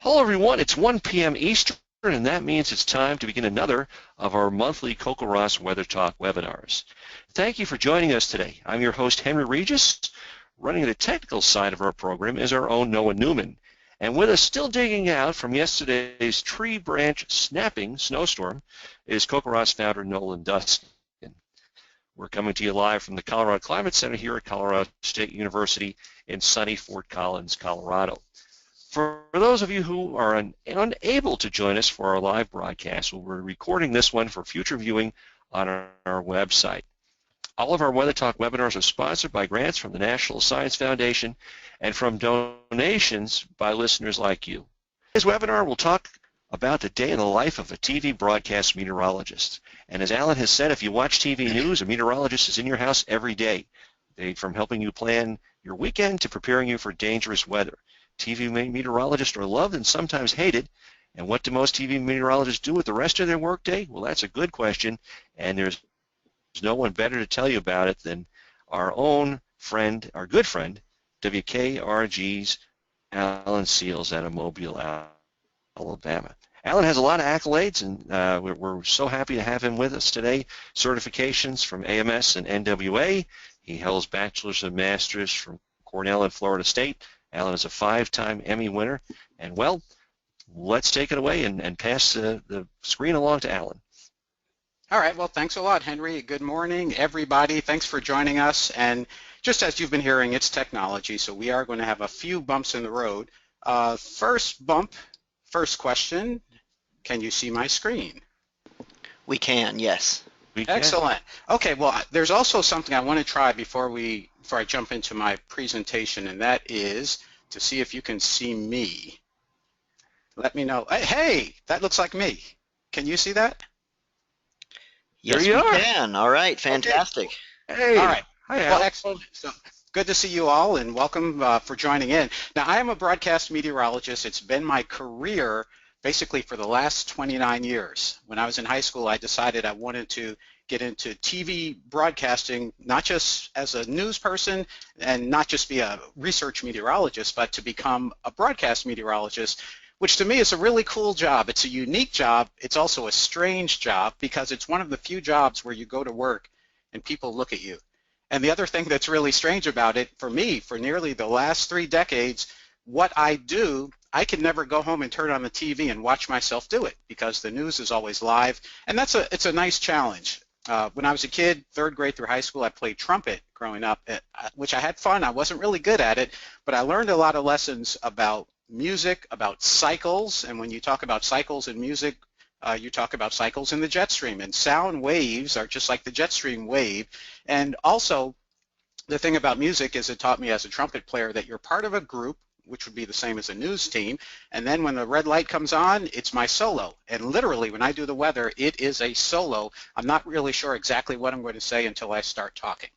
Hello everyone, it's 1 p.m. Eastern, and that means it's time to begin another of our monthly CoCoRaHS Weather Talk webinars. Thank you for joining us today. I'm your host, Henry Regis. Running the technical side of our program is our own Noah Newman. And with us, still digging out from yesterday's tree branch snapping snowstorm, is CoCoRaHS founder Nolan Dustin. We're coming to you live from the Colorado Climate Center here at Colorado State University in sunny Fort Collins, Colorado. For those of you who are unable to join us for our live broadcast, we're recording this one for future viewing on our website. All of our Weather Talk webinars are sponsored by grants from the National Science Foundation and from donations by listeners like you. Today's webinar will talk about the day in the life of a TV broadcast meteorologist. And as Alan has said, if you watch TV news, a meteorologist is in your house every day, from helping you plan your weekend to preparing you for dangerous weather. TV meteorologists are loved and sometimes hated. And what do most TV meteorologists do with the rest of their workday? Well, that's a good question, and there's no one better to tell you about it than our own friend, our good friend, WKRG's Alan Seals out of Mobile, Alabama. Alan has a lot of accolades, and we're so happy to have him with us today. Certifications from AMS and NWA. He holds bachelor's and master's from Cornell and Florida State. Alan is a 5-time Emmy winner. And, well, let's take it away and pass the screen along to Alan. All right. Well, thanks a lot, Henry. Good morning, everybody. Thanks for joining us. And just as you've been hearing, it's technology, so we are going to have a few bumps in the road. First bump, first question, can you see my screen? We can, yes. We can. Excellent. Okay, well, there's also something I want to try before I jump into my presentation, and that is to see if you can see me. Let me know. Hey, that looks like me. Can you see that? Yes, we can. All right, fantastic. Okay. Hey. All right. Hi, Al. Well, excellent. So, good to see you all, and welcome for joining in. Now, I am a broadcast meteorologist. It's been my career basically for the last 29 years. When I was in high school, I decided I wanted to get into TV broadcasting, not just as a news person and not just be a research meteorologist, but to become a broadcast meteorologist, which to me is a really cool job. It's a unique job. It's also a strange job because it's one of the few jobs where you go to work and people look at you. And the other thing that's really strange about it, for me, for nearly the last 3 decades, what I do, I can never go home and turn on the TV and watch myself do it because the news is always live, and it's a nice challenge. When I was a kid, 3rd grade through high school, I played trumpet growing up, which I had fun. I wasn't really good at it, but I learned a lot of lessons about music, about cycles, and when you talk about cycles in music, you talk about cycles in the jet stream, and sound waves are just like the jet stream wave. And also, the thing about music is it taught me as a trumpet player that you're part of a group, which would be the same as a news team, and then when the red light comes on, it's my solo. And literally, when I do the weather, it is a solo. I'm not really sure exactly what I'm going to say until I start talking.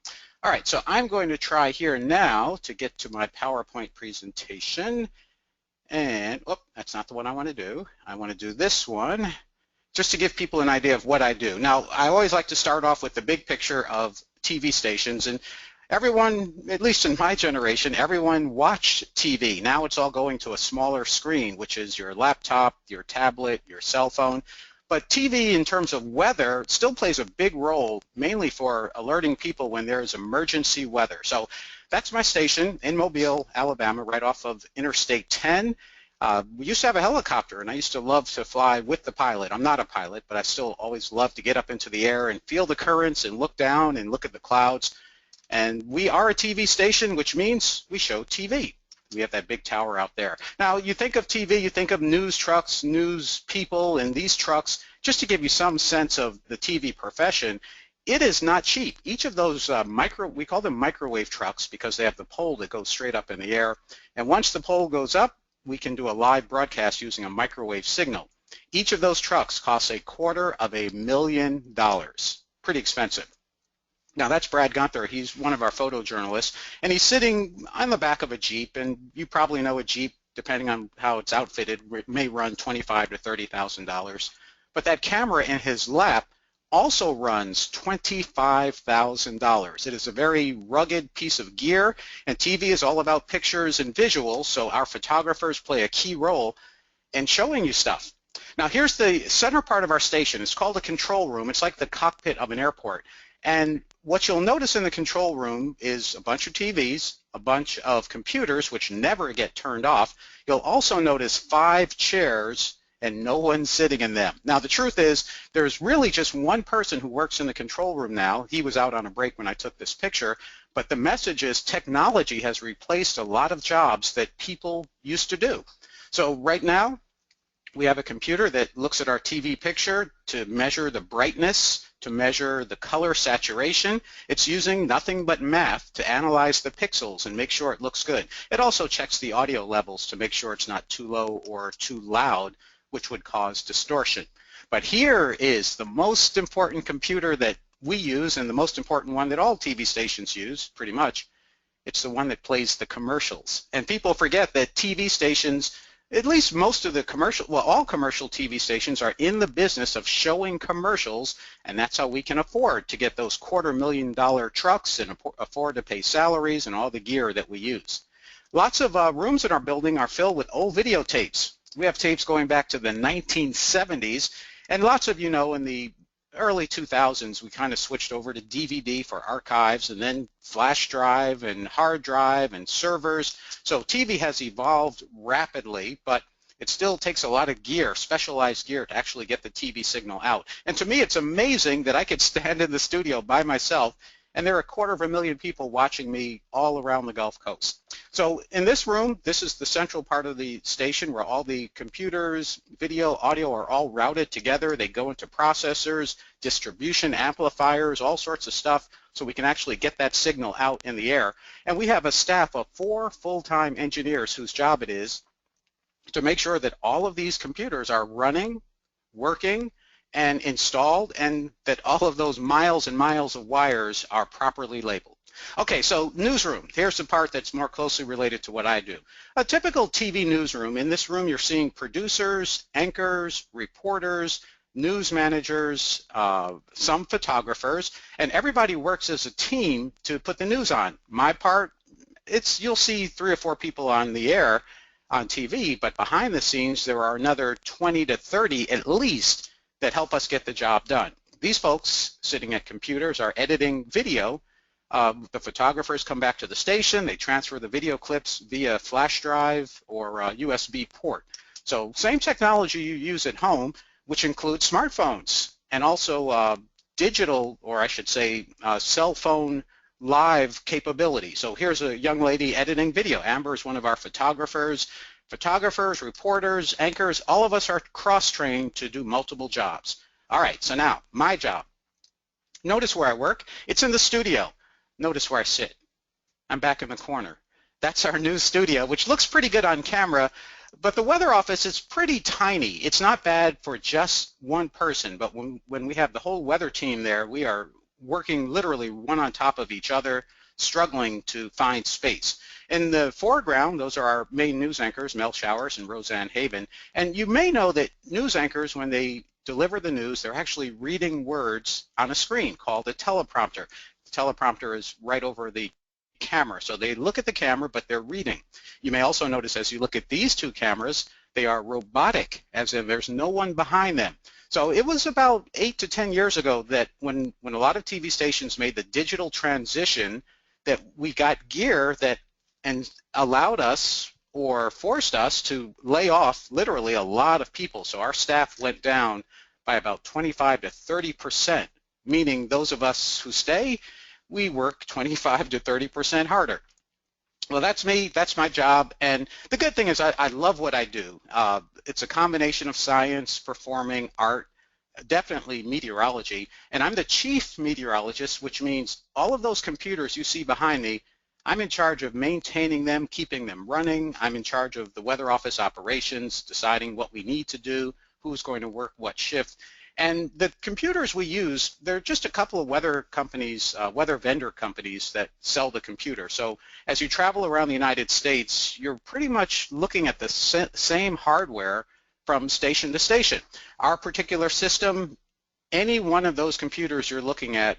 All right, so I'm going to try here now to get to my PowerPoint presentation. And, that's not the one I want to do. I want to do this one, just to give people an idea of what I do. Now, I always like to start off with the big picture of TV stations, and everyone, at least in my generation, everyone watched TV. Now it's all going to a smaller screen, which is your laptop, your tablet, your cell phone. But TV, in terms of weather, still plays a big role, mainly for alerting people when there is emergency weather. So that's my station in Mobile, Alabama, right off of Interstate 10. We used to have a helicopter, and I used to love to fly with the pilot. I'm not a pilot, but I still always love to get up into the air and feel the currents and look down and look at the clouds. And we are a TV station, which means we show TV. We have that big tower out there. Now, you think of TV, you think of news trucks, news people, and these trucks. Just to give you some sense of the TV profession, it is not cheap. Each of those we call them microwave trucks because they have the pole that goes straight up in the air. And once the pole goes up, we can do a live broadcast using a microwave signal. Each of those trucks costs $250,000. Pretty expensive. Now, that's Brad Gunther. He's one of our photojournalists, and he's sitting on the back of a Jeep, and you probably know a Jeep, depending on how it's outfitted, may run $25,000 to $30,000. But that camera in his lap also runs $25,000. It is a very rugged piece of gear, and TV is all about pictures and visuals, so our photographers play a key role. and showing you stuff. Now here's the center part of our station. It's called a control room. It's like the cockpit of an airport. And what you'll notice in the control room is a bunch of TVs, a bunch of computers which never get turned off. You'll also notice 5 chairs and no one sitting in them. Now the truth is there's really just one person who works in the control room now. He was out on a break when I took this picture, but the message is technology has replaced a lot of jobs that people used to do. So right now we have a computer that looks at our TV picture to measure the brightness, to measure the color saturation. It's using nothing but math to analyze the pixels and make sure it looks good. It also checks the audio levels to make sure it's not too low or too loud, which would cause distortion. But here is the most important computer that we use and the most important one that all TV stations use, pretty much. It's the one that plays the commercials. And people forget that TV stations, at least most of the all commercial TV stations are in the business of showing commercials, and that's how we can afford to get those $250,000 trucks and afford to pay salaries and all the gear that we use. Lots of rooms in our building are filled with old videotapes. We have tapes going back to the 1970s, and lots of you know in the early 2000s we kind of switched over to DVD for archives, and then flash drive and hard drive and servers. So TV has evolved rapidly, but it still takes a lot of gear, specialized gear, to actually get the TV signal out. And to me it's amazing that I could stand in the studio by myself and there are 250,000 people watching me all around the Gulf Coast. So in this room, this is the central part of the station where all the computers, video, audio are all routed together. They go into processors, distribution amplifiers, all sorts of stuff, so we can actually get that signal out in the air. And we have a staff of 4 full-time engineers whose job it is to make sure that all of these computers are running, working, and installed, and that all of those miles and miles of wires are properly labeled. Okay, so newsroom. Here's the part that's more closely related to what I do. A typical TV newsroom, in this room you're seeing producers, anchors, reporters, news managers, some photographers, and everybody works as a team to put the news on. My part, you'll see 3 or 4 people on the air on TV, but behind the scenes there are another 20 to 30 at least that help us get the job done. These folks sitting at computers are editing video. The photographers come back to the station, they transfer the video clips via flash drive or USB port. So same technology you use at home, which includes smartphones and also digital, or I should say cell phone live capability. So here's a young lady editing video. Amber is one of our photographers. Photographers, reporters, anchors, all of us are cross-trained to do multiple jobs. All right, so now, my job. Notice where I work. It's in the studio. Notice where I sit. I'm back in the corner. That's our new studio, which looks pretty good on camera, but the weather office is pretty tiny. It's not bad for just one person, but when we have the whole weather team there, we are working literally one on top of each other, struggling to find space. In the foreground, those are our main news anchors, Mel Showers and Roseanne Haven. And you may know that news anchors, when they deliver the news, they're actually reading words on a screen called a teleprompter. The teleprompter is right over the camera. So they look at the camera, but they're reading. You may also notice as you look at these 2 cameras, they are robotic, as in there's no one behind them. So it was about 8 to 10 years ago that when a lot of TV stations made the digital transition, that we got gear that and allowed us or forced us to lay off literally a lot of people. So our staff went down by about 25 to 30%, meaning those of us who stay, we work 25 to 30% harder. Well, that's me, that's my job, and the good thing is I love what I do. It's a combination of science, performing, art, definitely meteorology, and I'm the chief meteorologist, which means all of those computers you see behind me, I'm in charge of maintaining them, keeping them running. I'm in charge of the weather office operations, deciding what we need to do, who's going to work what shift. And the computers we use, they're just a couple of weather companies, weather vendor companies that sell the computer. So as you travel around the United States, you're pretty much looking at the same hardware from station to station. Our particular system, any one of those computers you're looking at,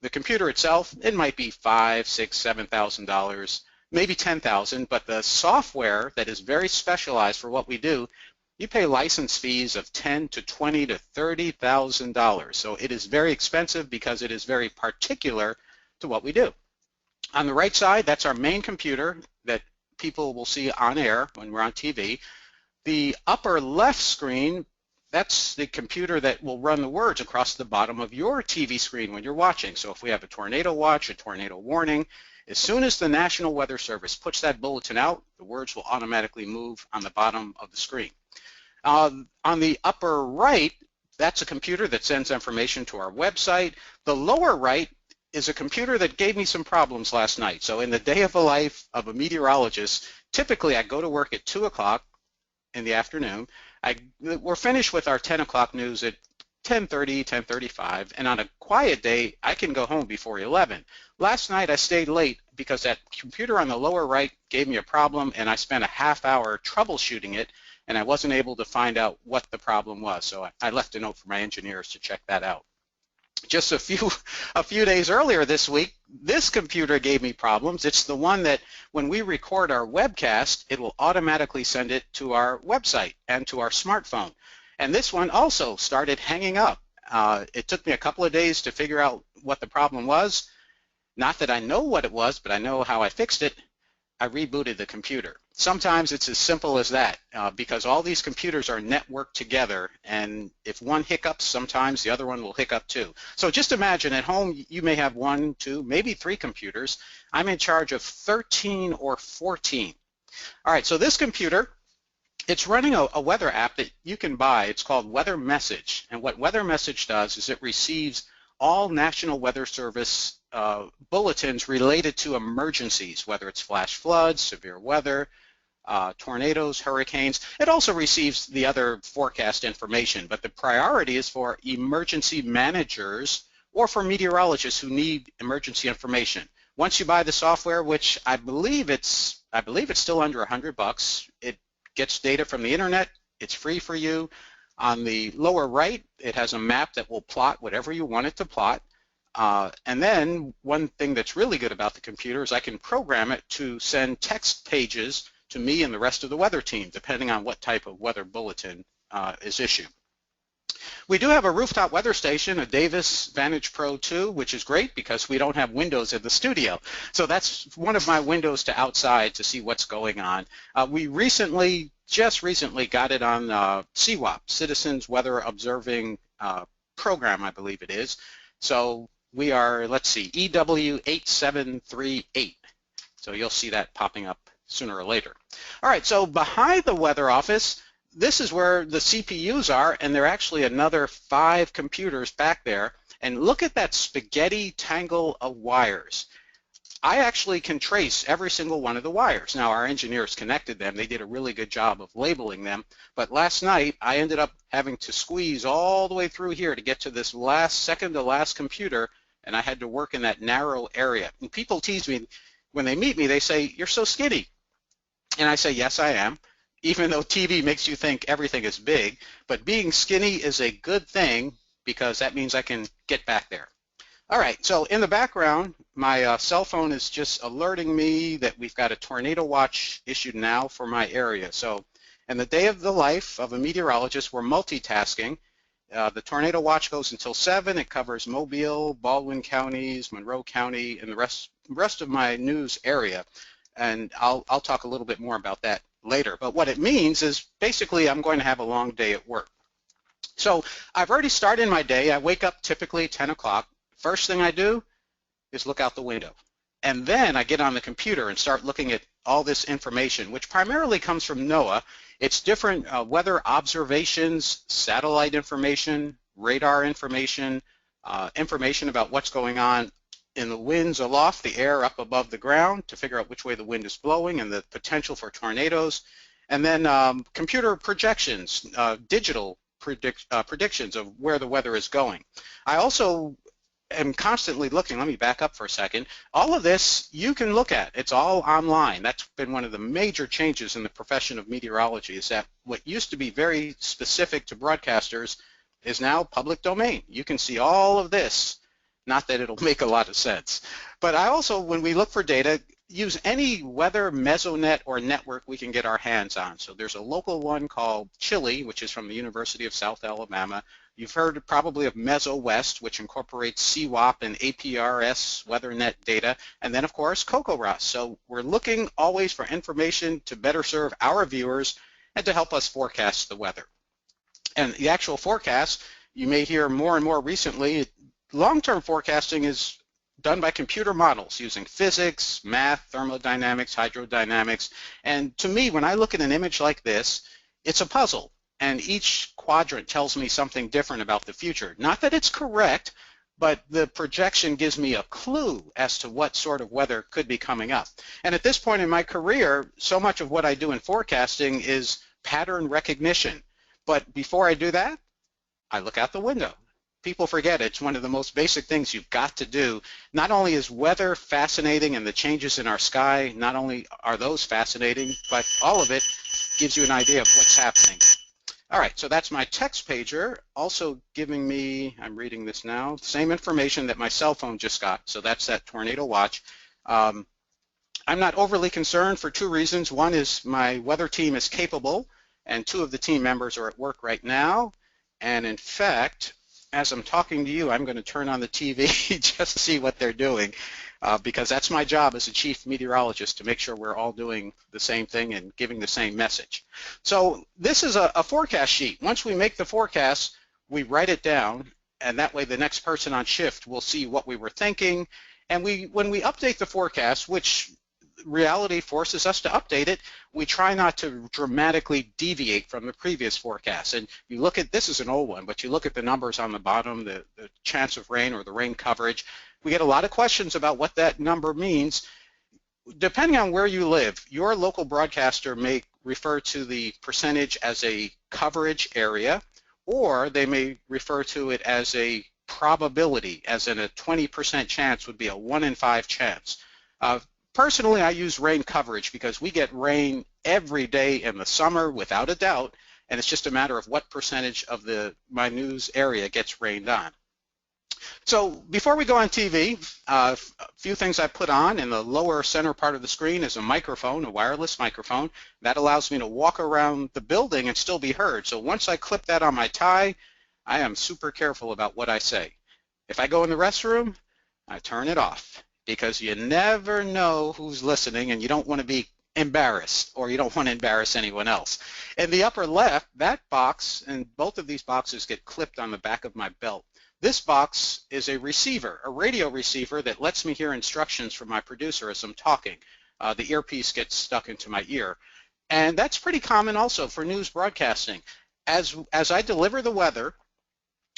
the computer itself, it might be $5,000, $6,000, $7,000, maybe $10,000, but the software that is very specialized for what we do, you pay license fees of $10,000 to $20,000 to $30,000. So it is very expensive because it is very particular to what we do. On the right side, that's our main computer that people will see on air when we're on TV. The upper left screen, that's the computer that will run the words across the bottom of your TV screen when you're watching. So if we have a tornado watch, a tornado warning, as soon as the National Weather Service puts that bulletin out, the words will automatically move on the bottom of the screen. On the upper right, that's a computer that sends information to our website. The lower right is a computer that gave me some problems last night. So in the day of the life of a meteorologist, typically I go to work at 2 o'clock in the afternoon. We're finished with our 10 o'clock news at 10:30, 10:35, and on a quiet day, I can go home before 11. Last night I stayed late because that computer on the lower right gave me a problem, and I spent a half hour troubleshooting it, and I wasn't able to find out what the problem was. So I left a note for my engineers to check that out. Just a few days earlier this week, this computer gave me problems. It's the one that when we record our webcast, it will automatically send it to our website and to our smartphone. And this one also started hanging up. It took me a couple of days to figure out what the problem was. Not that I know what it was, but I know how I fixed it. I rebooted the computer. Sometimes it's as simple as that because all these computers are networked together, and if one hiccups, sometimes the other one will hiccup too. So just imagine at home you may have 1, 2, maybe 3 computers. I'm in charge of 13 or 14. All right, so this computer, it's running a weather app that you can buy. It's called Weather Message, and what Weather Message does is it receives all National Weather Service bulletins related to emergencies, whether it's flash floods, severe weather, tornadoes, hurricanes. It also receives the other forecast information, but the priority is for emergency managers or for meteorologists who need emergency information. Once you buy the software, which I believe it's still under $100, it gets data from the internet. It's free for you. On the lower right, it has a map that will plot whatever you want it to plot. And then one thing that's really good about the computer is I can program it to send text pages to me and the rest of the weather team, depending on what type of weather bulletin is issued. We do have a rooftop weather station, a Davis Vantage Pro 2, which is great because we don't have windows in the studio. So that's one of my windows to outside to see what's going on. We just recently got it on CWOP, Citizens Weather Observing Program, I believe it is. So we are, let's see, EW8738. So you'll see that popping up sooner or later. All right, so behind the weather office, this is where the CPUs are, and there are actually another 5 computers back there. And look at that spaghetti tangle of wires. I actually can trace every single one of the wires. Now, our engineers connected them. They did a really good job of labeling them. But last night, I ended up having to squeeze all the way through here to get to this second to last computer, and I had to work in that narrow area. And people tease me. When they meet me, they say, "You're so skinny." And I say, yes, I am. Even though TV makes you think everything is big, but being skinny is a good thing because that means I can get back there. All right, so in the background, my cell phone is just alerting me that we've got a tornado watch issued now for my area. So in the day of the life of a meteorologist, we're multitasking. The tornado watch goes until 7. It covers Mobile, Baldwin counties, Monroe County, and the rest of my news area. And I'll talk a little bit more about that later. But what it means is basically I'm going to have a long day at work. So I've already started my day. I wake up typically 10 o'clock. First thing I do is look out the window. And then I get on the computer and start looking at all this information, which primarily comes from NOAA. It's different weather observations, satellite information, radar information, information about what's going on in the winds aloft, the air up above the ground to figure out which way the wind is blowing and the potential for tornadoes. And then computer projections, digital predictions of where the weather is going. I also am constantly looking. Let me back up for a second. All of this you can look at. It's all online. That's been one of the major changes in the profession of meteorology, is that what used to be very specific to broadcasters is now public domain. You can see all of this. Not that it'll make a lot of sense. But I also, when we look for data, use any weather mesonet or network we can get our hands on. So there's a local one called Chile, which is from the University of South Alabama. You've heard probably of MesoWest, which incorporates CWAP and APRS WeatherNet data, and then of course CoCoRaHS. So we're looking always for information to better serve our viewers and to help us forecast the weather. And the actual forecast, you may hear more and more recently, long-term forecasting is done by computer models using physics, math, thermodynamics, hydrodynamics. And to me, when I look at an image like this, it's a puzzle. And each quadrant tells me something different about the future. Not that it's correct, but the projection gives me a clue as to what sort of weather could be coming up. And at this point in my career, so much of what I do in forecasting is pattern recognition. But before I do that, I look out the window. People forget it's one of the most basic things you've got to do. Not only is weather fascinating and the changes in our sky, not only are those fascinating, but all of it gives you an idea of what's happening. All right, so that's my text pager, also giving me, I'm reading this now, same information that my cell phone just got, so that's that tornado watch. I'm not overly concerned for two reasons. One is my weather team is capable, and two of the team members are at work right now. And in fact, as I'm talking to you, I'm going to turn on the TV just to see what they're doing, because that's my job as a chief meteorologist, to make sure we're all doing the same thing and giving the same message. So this is a forecast sheet. Once we make the forecast, we write it down, and that way the next person on shift will see what we were thinking. And when we update the forecast, which reality forces us to update it, we try not to dramatically deviate from the previous forecast. And you look at, this is an old one, but you look at the numbers on the bottom, the chance of rain or the rain coverage. We get a lot of questions about what that number means. Depending on where you live, your local broadcaster may refer to the percentage as a coverage area, or they may refer to it as a probability, as in a 20% chance would be a 1 in 5 chance. Personally, I use rain coverage because we get rain every day in the summer without a doubt, and it's just a matter of what percentage of my news area gets rained on. So before we go on TV, a few things I put on. In the lower center part of the screen is a microphone, a wireless microphone. That allows me to walk around the building and still be heard. So once I clip that on my tie, I am super careful about what I say. If I go in the restroom, I turn it off, because you never know who's listening and you don't want to be embarrassed, or you don't want to embarrass anyone else. In the upper left, that box, and both of these boxes get clipped on the back of my belt. This box is a receiver, a radio receiver that lets me hear instructions from my producer as I'm talking. The earpiece gets stuck into my ear. And that's pretty common also for news broadcasting. As I deliver the weather,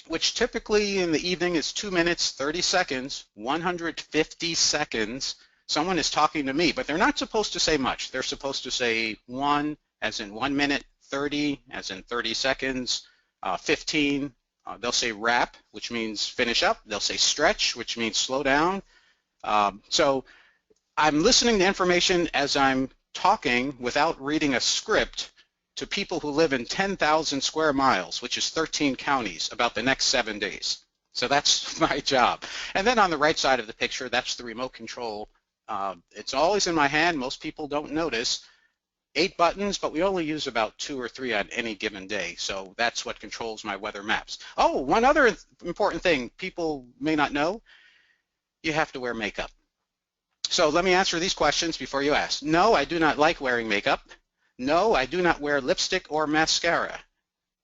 which typically in the evening is 2 minutes, 30 seconds, 150 seconds, someone is talking to me, but they're not supposed to say much. They're supposed to say 1, as in 1 minute, 30, as in 30 seconds, 15. They'll say wrap, which means finish up. They'll say stretch, which means slow down. So I'm listening to information as I'm talking without reading a script to people who live in 10,000 square miles, which is 13 counties, about the next 7 days. So that's my job. And then on the right side of the picture, that's the remote control. It's always in my hand. Most people don't notice. 8 buttons, but we only use about 2 or 3 on any given day. So that's what controls my weather maps. Oh, one other important thing people may not know, you have to wear makeup. So let me answer these questions before you ask. No, I do not like wearing makeup. No, I do not wear lipstick or mascara.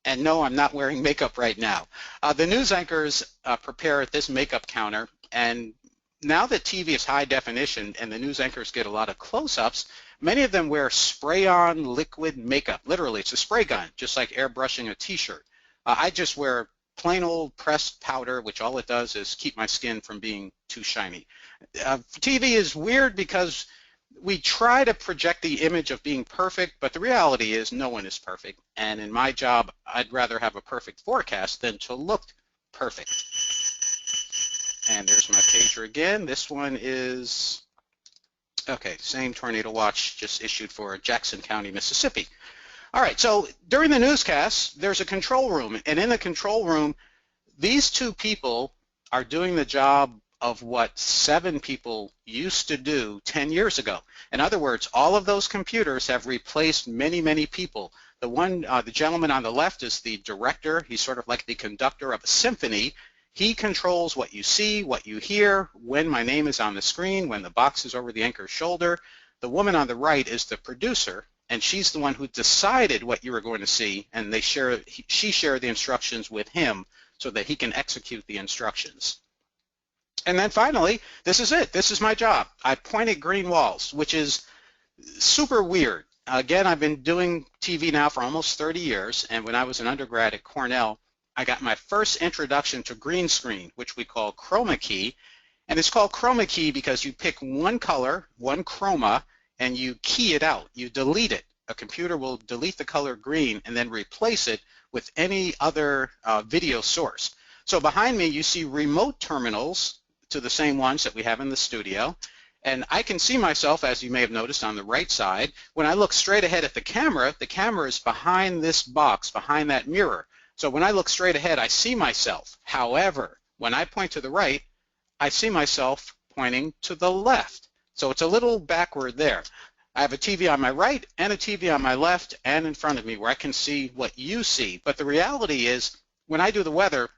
And no, I'm not wearing makeup right now. The news anchors prepare at this makeup counter, and now that TV is high definition and the news anchors get a lot of close-ups, many of them wear spray-on liquid makeup. Literally, it's a spray gun, just like airbrushing a t-shirt. I just wear plain old pressed powder, which all it does is keep my skin from being too shiny. TV is weird because we try to project the image of being perfect, but the reality is no one is perfect. And in my job, I'd rather have a perfect forecast than to look perfect. And there's my pager again. This one is, okay, same tornado watch just issued for Jackson County, Mississippi. All right, so during the newscast, there's a control room. And in the control room, these two people are doing the job of what 7 people used to do 10 years ago. In other words, all of those computers have replaced many, many people. The gentleman on the left is the director. He's sort of like the conductor of a symphony. He controls what you see, what you hear, when my name is on the screen, when the box is over the anchor's shoulder. The woman on the right is the producer, and she's the one who decided what you were going to see, and she shared the instructions with him so that he can execute the instructions. And then finally, this is it. This is my job. I point at green walls, which is super weird. Again, I've been doing TV now for almost 30 years, and when I was an undergrad at Cornell, I got my first introduction to green screen, which we call chroma key. And it's called chroma key because you pick one color, one chroma, and you key it out. You delete it. A computer will delete the color green and then replace it with any other video source. So behind me, you see remote terminals to the same ones that we have in the studio. And I can see myself, as you may have noticed on the right side. When I look straight ahead at the camera is behind this box, behind that mirror. So when I look straight ahead, I see myself. However, when I point to the right, I see myself pointing to the left. So it's a little backward there. I have a TV on my right and a TV on my left and in front of me where I can see what you see. But the reality is, when I do the weather,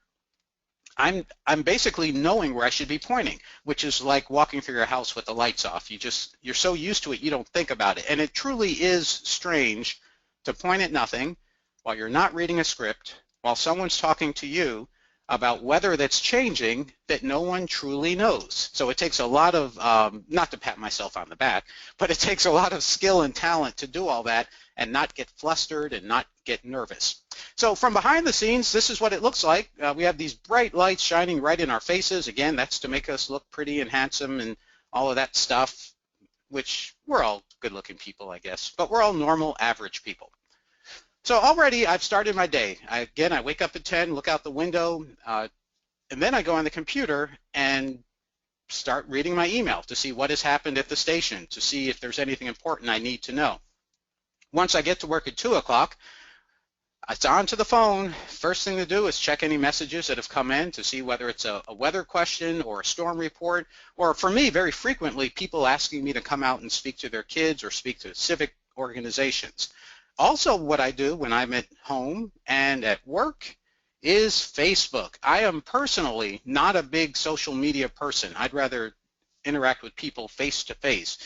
I'm basically knowing where I should be pointing, which is like walking through your house with the lights off. You're so used to it, you don't think about it. And it truly is strange to point at nothing while you're not reading a script, while someone's talking to you about weather that's changing that no one truly knows. So it takes a lot of, not to pat myself on the back, but it takes a lot of skill and talent to do all that and not get flustered and not get nervous. So from behind the scenes, this is what it looks like. We have these bright lights shining right in our faces. Again, that's to make us look pretty and handsome and all of that stuff, which we're all good-looking people, I guess, but we're all normal, average people. So already I've started my day. Again, I wake up at 10, look out the window, and then I go on the computer and start reading my email to see what has happened at the station, to see if there's anything important I need to know. Once I get to work at 2 o'clock, it's on to the phone. First thing to do is check any messages that have come in to see whether it's a weather question or a storm report, or for me, very frequently, people asking me to come out and speak to their kids or speak to civic organizations. Also, what I do when I'm at home and at work is Facebook. I am personally not a big social media person. I'd rather interact with people face to face.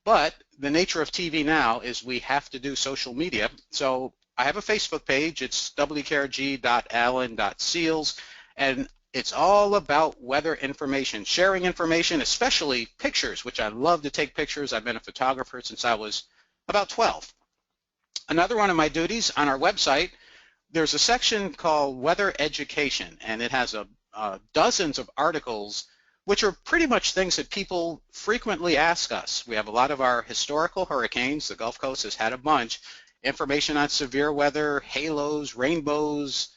But the nature of TV now is we have to do social media. So I have a Facebook page. It's wkrg.allen.seals, and it's all about weather information, sharing information, especially pictures, which I love to take pictures. I've been a photographer since I was about 12. Another one of my duties on our website, there's a section called Weather Education, and it has dozens of articles which are pretty much things that people frequently ask us. We have a lot of our historical hurricanes. The Gulf Coast has had a bunch. Information on severe weather, halos, rainbows,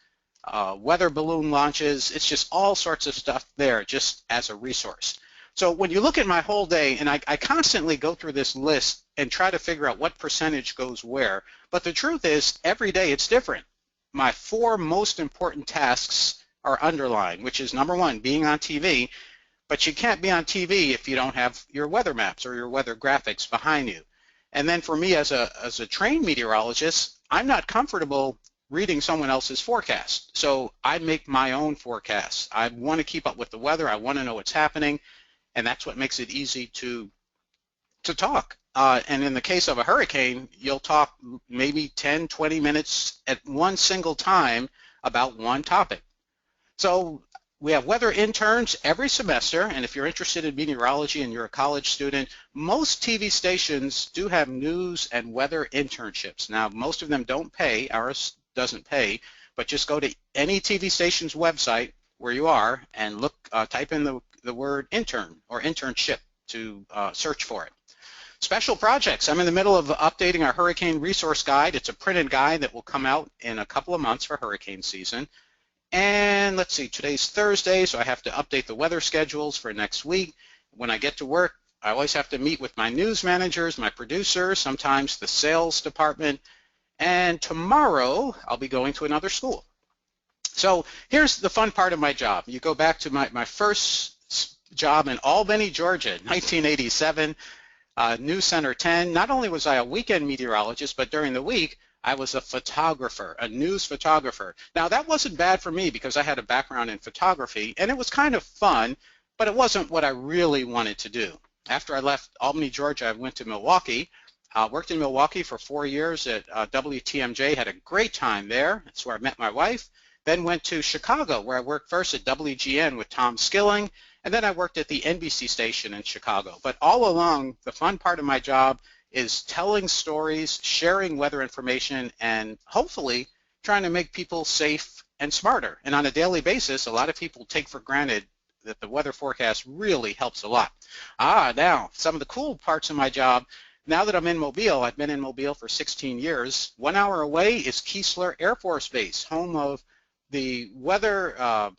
weather balloon launches. It's just all sorts of stuff there just as a resource. So when you look at my whole day, and I constantly go through this list and try to figure out what percentage goes where, but the truth is every day it's different. My 4 most important tasks are underlined, which is number 1, being on TV, but you can't be on TV if you don't have your weather maps or your weather graphics behind you. And then for me as a trained meteorologist, I'm not comfortable reading someone else's forecast. So I make my own forecasts. I want to keep up with the weather. I want to know what's happening. And that's what makes it easy to talk. And in the case of a hurricane, you'll talk maybe 10, 20 minutes at one single time about one topic. So we have weather interns every semester, and if you're interested in meteorology and you're a college student, most TV stations do have news and weather internships. Now, most of them don't pay. Ours doesn't pay, but just go to any TV station's website where you are and look, type in the word intern or internship to search for it. Special projects. I'm in the middle of updating our hurricane resource guide. It's a printed guide that will come out in a couple of months for hurricane season. And let's see, today's Thursday, so I have to update the weather schedules for next week. When I get to work, I always have to meet with my news managers, my producers, sometimes the sales department. And tomorrow, I'll be going to another school. So here's the fun part of my job. You go back to my first job in Albany, Georgia, 1987, News Center 10. Not only was I a weekend meteorologist, but during the week, I was a photographer, a news photographer. Now, that wasn't bad for me because I had a background in photography, and it was kind of fun, but it wasn't what I really wanted to do. After I left Albany, Georgia, I went to Milwaukee. Worked in Milwaukee for 4 years at WTMJ, had a great time there. That's where I met my wife. Then went to Chicago, where I worked first at WGN with Tom Skilling, and then I worked at the NBC station in Chicago. But all along, the fun part of my job is telling stories, sharing weather information, and hopefully trying to make people safe and smarter. And on a daily basis, a lot of people take for granted that the weather forecast really helps a lot. Now, some of the cool parts of my job. Now that I'm in Mobile, I've been in Mobile for 16 years. 1 hour away is Keesler Air Force Base, home of the weather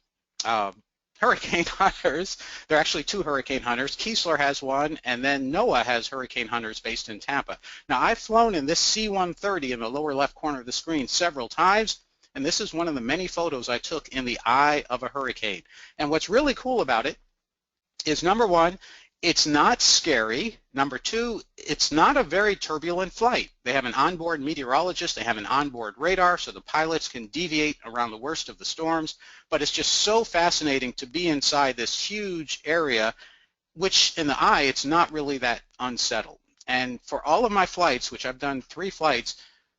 hurricane hunters. There are actually 2 hurricane hunters. Keesler has one, and then NOAA has hurricane hunters based in Tampa. Now, I've flown in this C-130 in the lower left corner of the screen several times, and this is one of the many photos I took in the eye of a hurricane. And what's really cool about it is, number one, it's not scary. Number two, it's not a very turbulent flight. They have an onboard meteorologist. They have an onboard radar, so the pilots can deviate around the worst of the storms. But it's just so fascinating to be inside this huge area, which in the eye, it's not really that unsettled. And for all of my flights, which I've done 3 flights,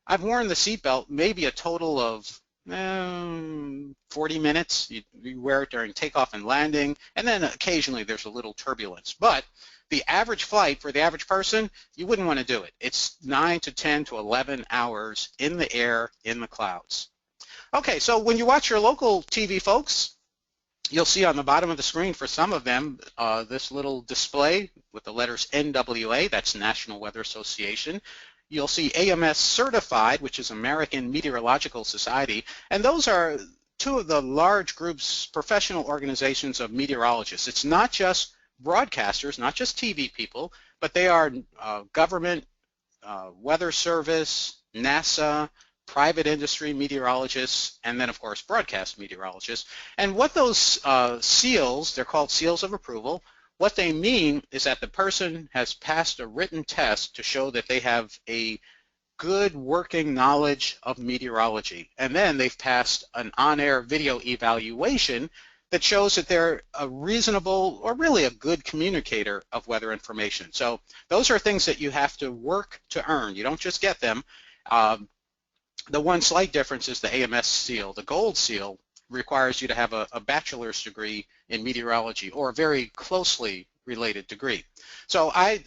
I've worn the seatbelt maybe a total of 40 minutes. You wear it during takeoff and landing, and then occasionally there's a little turbulence. But the average flight for the average person, you wouldn't want to do it. It's 9 to 10 to 11 hours in the air, in the clouds. Okay, so when you watch your local TV, folks, you'll see on the bottom of the screen for some of them this little display with the letters NWA, that's National Weather Association. You'll see AMS Certified, which is American Meteorological Society, and those are 2 of the large groups, professional organizations of meteorologists. It's not just broadcasters, not just TV people, but they are government, weather service, NASA, private industry meteorologists, and then, of course, broadcast meteorologists. And what those seals, they're called seals of approval, what they mean is that the person has passed a written test to show that they have a good working knowledge of meteorology. And then they've passed an on-air video evaluation that shows that they're a reasonable or really a good communicator of weather information. So those are things that you have to work to earn. You don't just get them. The one slight difference is the AMS seal. The gold seal requires you to have a bachelor's degree in meteorology or a very closely related degree. So I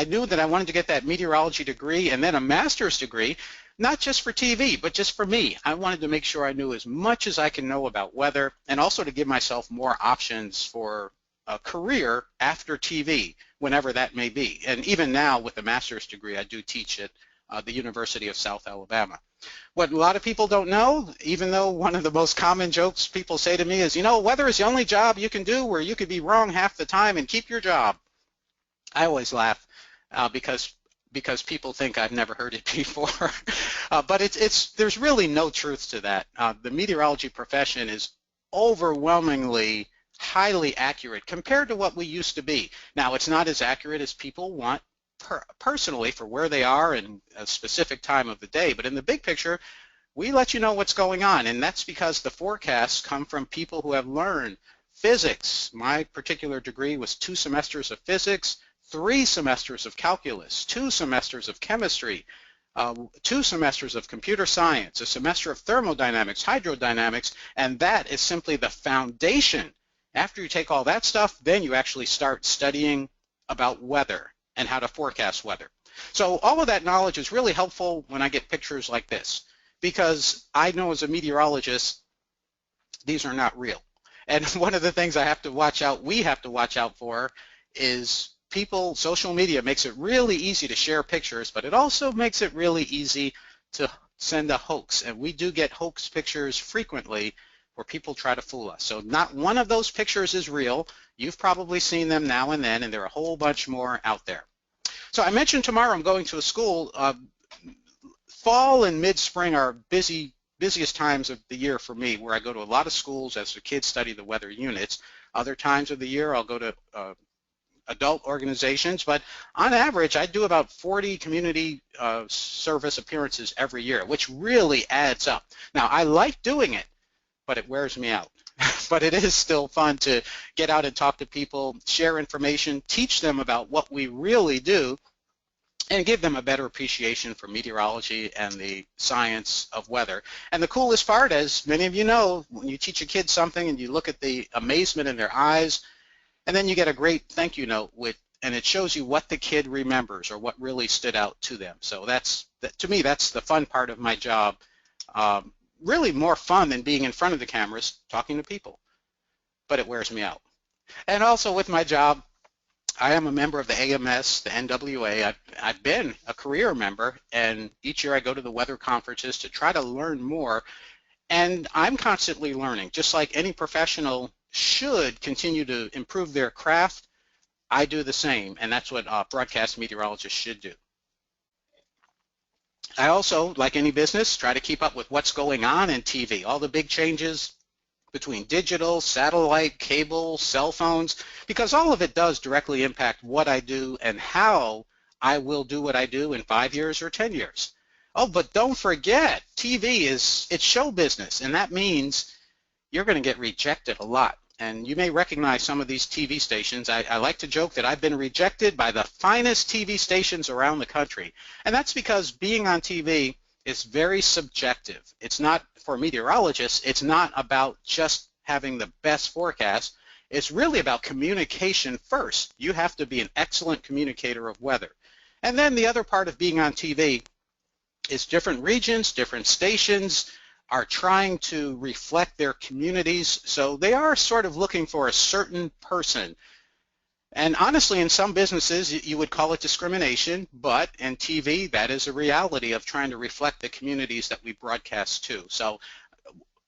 knew that I wanted to get that meteorology degree and then a master's degree, not just for TV, but just for me. I wanted to make sure I knew as much as I can know about weather and also to give myself more options for a career after TV, whenever that may be. And even now with the master's degree, I do teach at the University of South Alabama. What a lot of people don't know, even though one of the most common jokes people say to me is, you know, weather is the only job you can do where you could be wrong half the time and keep your job. I always laugh because people think I've never heard it before. But there's really no truth to that. The meteorology profession is overwhelmingly highly accurate compared to what we used to be. Now, it's not as accurate as people want personally for where they are in a specific time of the day, but in the big picture, we let you know what's going on, and that's because the forecasts come from people who have learned physics. My particular degree was 2 semesters of physics, 3 semesters of calculus, 2 semesters of chemistry, 2 semesters of computer science, a semester of thermodynamics, hydrodynamics, and that is simply the foundation. After you take all that stuff, then you actually start studying about weather and how to forecast weather. So all of that knowledge is really helpful when I get pictures like this, because I know as a meteorologist, these are not real. And one of the things I have to watch out, we have to watch out for, is people, social media makes it really easy to share pictures, but it also makes it really easy to send a hoax. And we do get hoax pictures frequently where people try to fool us. So not one of those pictures is real. You've probably seen them now and then, and there are a whole bunch more out there. So I mentioned tomorrow I'm going to a school. Fall and mid-spring are busiest times of the year for me, where I go to a lot of schools as the kids study the weather units. Other times of the year, I'll go to adult organizations, but on average, I do about 40 community service appearances every year, which really adds up. Now, I like doing it, but it wears me out. But it is still fun to get out and talk to people, share information, teach them about what we really do, and give them a better appreciation for meteorology and the science of weather. And the coolest part, as many of you know, when you teach a kid something and you look at the amazement in their eyes, and then you get a great thank you note and it shows you what the kid remembers or what really stood out to them. So to me, that's the fun part of my job. Really more fun than being in front of the cameras talking to people, but it wears me out. And also with my job, I am a member of the AMS, the NWA. I've been a career member, and each year I go to the weather conferences to try to learn more. And I'm constantly learning, just like any professional should continue to improve their craft. I do the same, and that's what broadcast meteorologists should do. I also, like any business, try to keep up with what's going on in TV, all the big changes between digital, satellite, cable, cell phones, because all of it does directly impact what I do and how I will do what I do in 5 years or 10 years. Oh, but don't forget, TV it's show business, and that means you're going to get rejected a lot. And you may recognize some of these TV stations. I like to joke that I've been rejected by the finest TV stations around the country. And that's because being on TV is very subjective. It's not, for meteorologists, it's not about just having the best forecast. It's really about communication first. You have to be an excellent communicator of weather. And then the other part of being on TV is different regions, different stations are trying to reflect their communities, so they are sort of looking for a certain person. And honestly, in some businesses, you would call it discrimination, but in TV, that is a reality of trying to reflect the communities that we broadcast to. So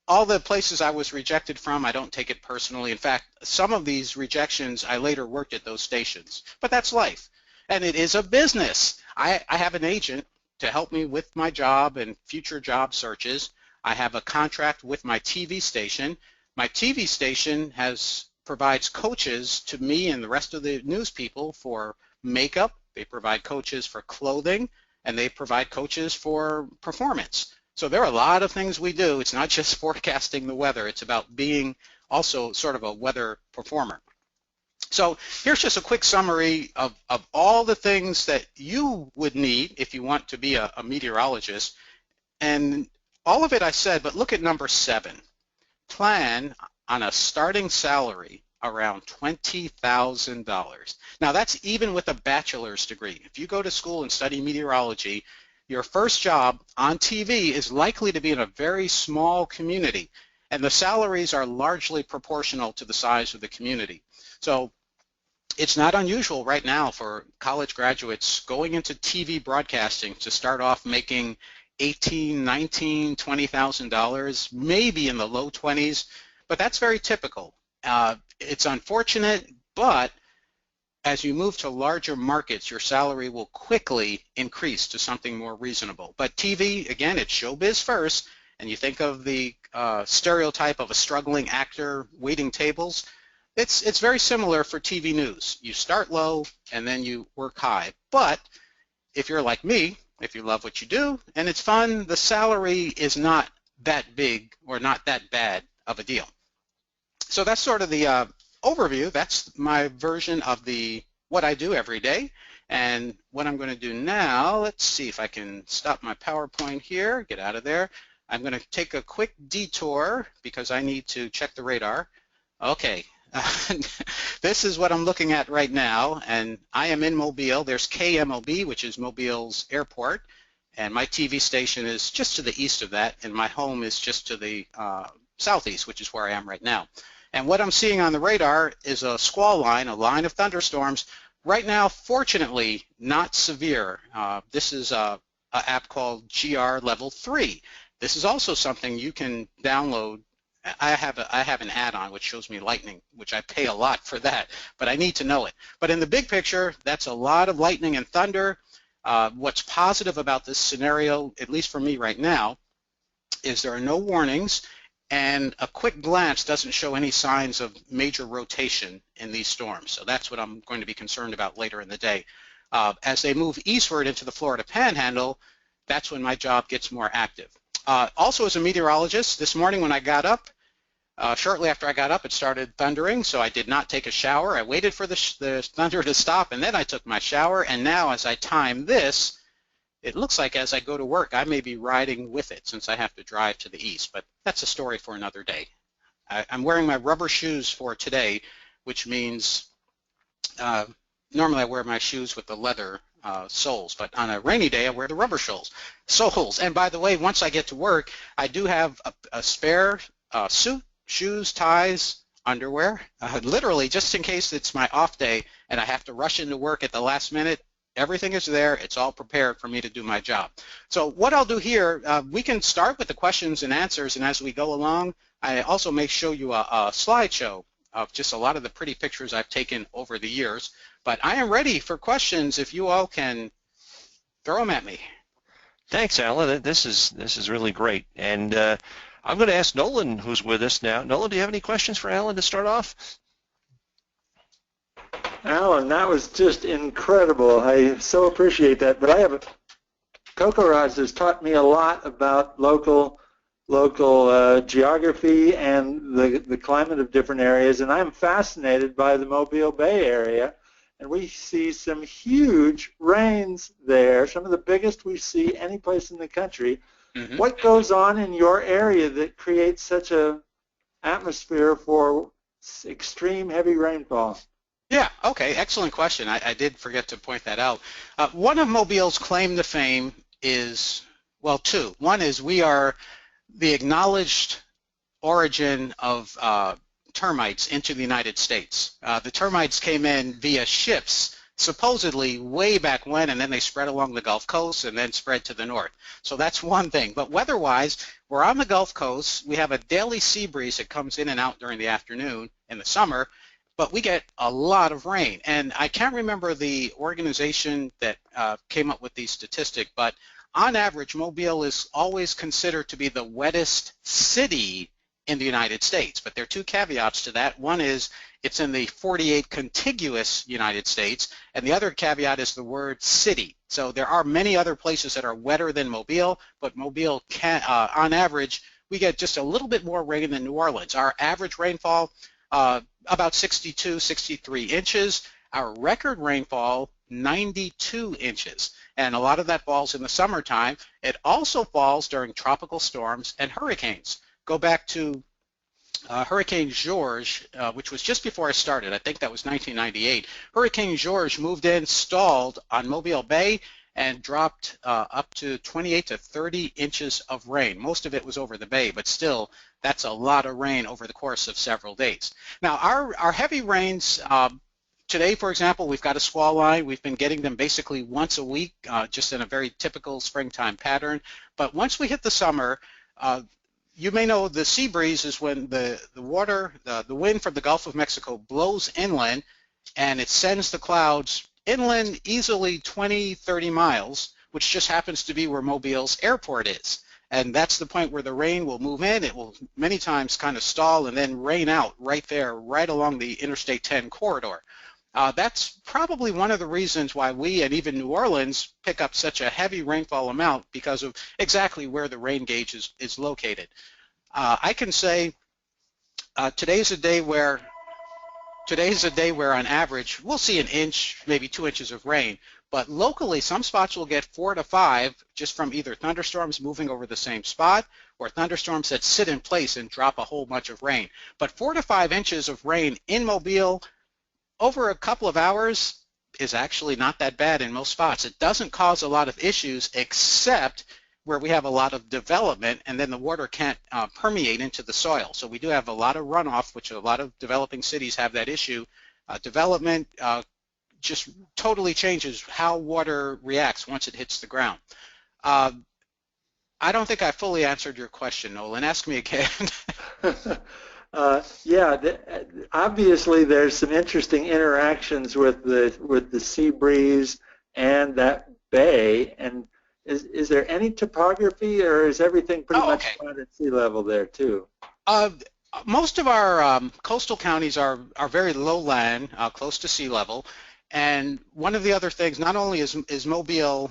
all the places I was rejected from, I don't take it personally. In fact, some of these rejections, I later worked at those stations. But that's life, and it is a business. I have an agent to help me with my job and future job searches. I have a contract with my TV station. My TV station provides coaches to me and the rest of the news people for makeup. They provide coaches for clothing, and they provide coaches for performance. So there are a lot of things we do. It's not just forecasting the weather. It's about being also sort of a weather performer. So here's just a quick summary of all the things that you would need if you want to be a meteorologist. And all of it I said, but look at number 7. Plan on a starting salary around $20,000. Now that's even with a bachelor's degree. If you go to school and study meteorology, your first job on TV is likely to be in a very small community, and the salaries are largely proportional to the size of the community. So it's not unusual right now for college graduates going into TV broadcasting to start off making $18,000, $19,000, $20,000, maybe in the low 20s, but that's very typical. It's unfortunate, but as you move to larger markets, your salary will quickly increase to something more reasonable. But TV, again, it's showbiz first, and you think of the stereotype of a struggling actor waiting tables. It's very similar for TV news. You start low, and then you work high. But if you're like me, if you love what you do and it's fun, the salary is not that big or not that bad of a deal. So that's sort of the overview. That's my version of what I do every day. And what I'm going to do now, let's see if I can stop my PowerPoint here, get out of there. I'm going to take a quick detour because I need to check the radar. Okay. This is what I'm looking at right now, and I am in Mobile. There's KMOB, which is Mobile's airport, and my TV station is just to the east of that, and my home is just to the southeast, which is where I am right now. And what I'm seeing on the radar is a squall line, a line of thunderstorms. Right now, fortunately, not severe. This is an app called GR Level 3. This is also something you can download. I have an add-on which shows me lightning, which I pay a lot for that, but I need to know it. But in the big picture, that's a lot of lightning and thunder. What's positive about this scenario, at least for me right now, is there are no warnings, and a quick glance doesn't show any signs of major rotation in these storms. So that's what I'm going to be concerned about later in the day. As they move eastward into the Florida Panhandle, that's when my job gets more active. Also, as a meteorologist, this morning when I got up, shortly after I got up, it started thundering, so I did not take a shower. I waited for the thunder to stop, and then I took my shower. And now, as I time this, it looks like as I go to work, I may be riding with it since I have to drive to the east. But that's a story for another day. I'm wearing my rubber shoes for today, which means normally I wear my shoes with the leather soles, but on a rainy day I wear the rubber soles. And by the way, once I get to work, I do have a spare suit, shoes, ties, underwear, literally just in case it's my off day and I have to rush into work at the last minute. Everything is there. It's all prepared for me to do my job. So what I'll do here, we can start with the questions and answers, and as we go along, I also may show you a slideshow of just a lot of the pretty pictures I've taken over the years. But I am ready for questions if you all can throw them at me. Thanks, Alan. This is really great. And I'm going to ask Nolan, who's with us now. Nolan, do you have any questions for Alan to start off? Alan, that was just incredible. I so appreciate that. But I have CoCoRaHS has taught me a lot about local geography and the climate of different areas, and I'm fascinated by the Mobile Bay area. And we see some huge rains there, some of the biggest we see any place in the country. Mm-hmm. What goes on in your area that creates such an atmosphere for extreme heavy rainfall? Yeah, okay, excellent question. I did forget to point that out. One of Mobile's claim to fame is, well, two. One is we are the acknowledged origin of termites into the United States. The termites came in via ships, supposedly way back when, and then they spread along the Gulf Coast and then spread to the north. So that's one thing. But weather-wise, we're on the Gulf Coast. We have a daily sea breeze that comes in and out during the afternoon in the summer, but we get a lot of rain. And I can't remember the organization that came up with these statistics, but on average, Mobile is always considered to be the wettest city in the United States. But there are two caveats to that. One is it's in the 48 contiguous United States, and the other caveat is the word city. So there are many other places that are wetter than Mobile, but Mobile can, on average, we get just a little bit more rain than New Orleans. Our average rainfall, about 62, 63 inches. Our record rainfall, 92 inches. And a lot of that falls in the summertime. It also falls during tropical storms and hurricanes. Go back to Hurricane George, which was just before I started. I think that was 1998. Hurricane George moved in, stalled on Mobile Bay, and dropped up to 28 to 30 inches of rain. Most of it was over the bay, but still, that's a lot of rain over the course of several days. Now, our heavy rains, today, for example, we've got a squall line. We've been getting them basically once a week, just in a very typical springtime pattern. But once we hit the summer, you may know the sea breeze is when the wind from the Gulf of Mexico blows inland, and it sends the clouds inland easily 20, 30 miles, which just happens to be where Mobile's airport is. And that's the point where the rain will move in. It will many times kind of stall and then rain out right there, right along the Interstate 10 corridor. That's probably one of the reasons why we and even New Orleans pick up such a heavy rainfall amount, because of exactly where the rain gauge is located. I can say today's a day where on average we'll see an inch, maybe 2 inches of rain, but locally some spots will get 4 to 5 just from either thunderstorms moving over the same spot or thunderstorms that sit in place and drop a whole bunch of rain. But 4 to 5 inches of rain in Mobile over a couple of hours is actually not that bad in most spots. It doesn't cause a lot of issues except where we have a lot of development, and then the water can't permeate into the soil. So we do have a lot of runoff, which a lot of developing cities have that issue. Development just totally changes how water reacts once it hits the ground. I don't think I fully answered your question, Nolan. Ask me again. Yeah, obviously there's some interesting interactions with the sea breeze and that bay. And is there any topography, or is everything pretty much flat at sea level there too? Uh, Most of our coastal counties are very low land, close to sea level. And one of the other things, not only is Mobile,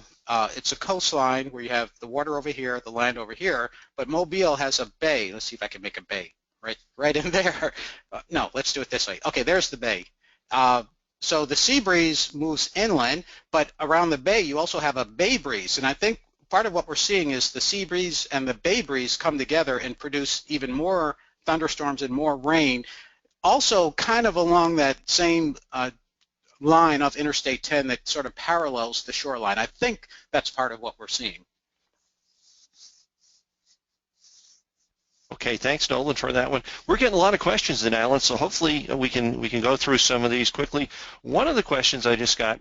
it's a coastline where you have the water over here, the land over here, but Mobile has a bay. Let's see if I can make a bay right in there. No, let's do it this way. Okay, there's the bay. So the sea breeze moves inland, but around the bay you also have a bay breeze. And I think part of what we're seeing is the sea breeze and the bay breeze come together and produce even more thunderstorms and more rain. Also kind of along that same line of Interstate 10 that sort of parallels the shoreline. I think that's part of what we're seeing. Okay, thanks, Nolan, for that one. We're getting a lot of questions in, Alan, so hopefully we can go through some of these quickly. One of the questions I just got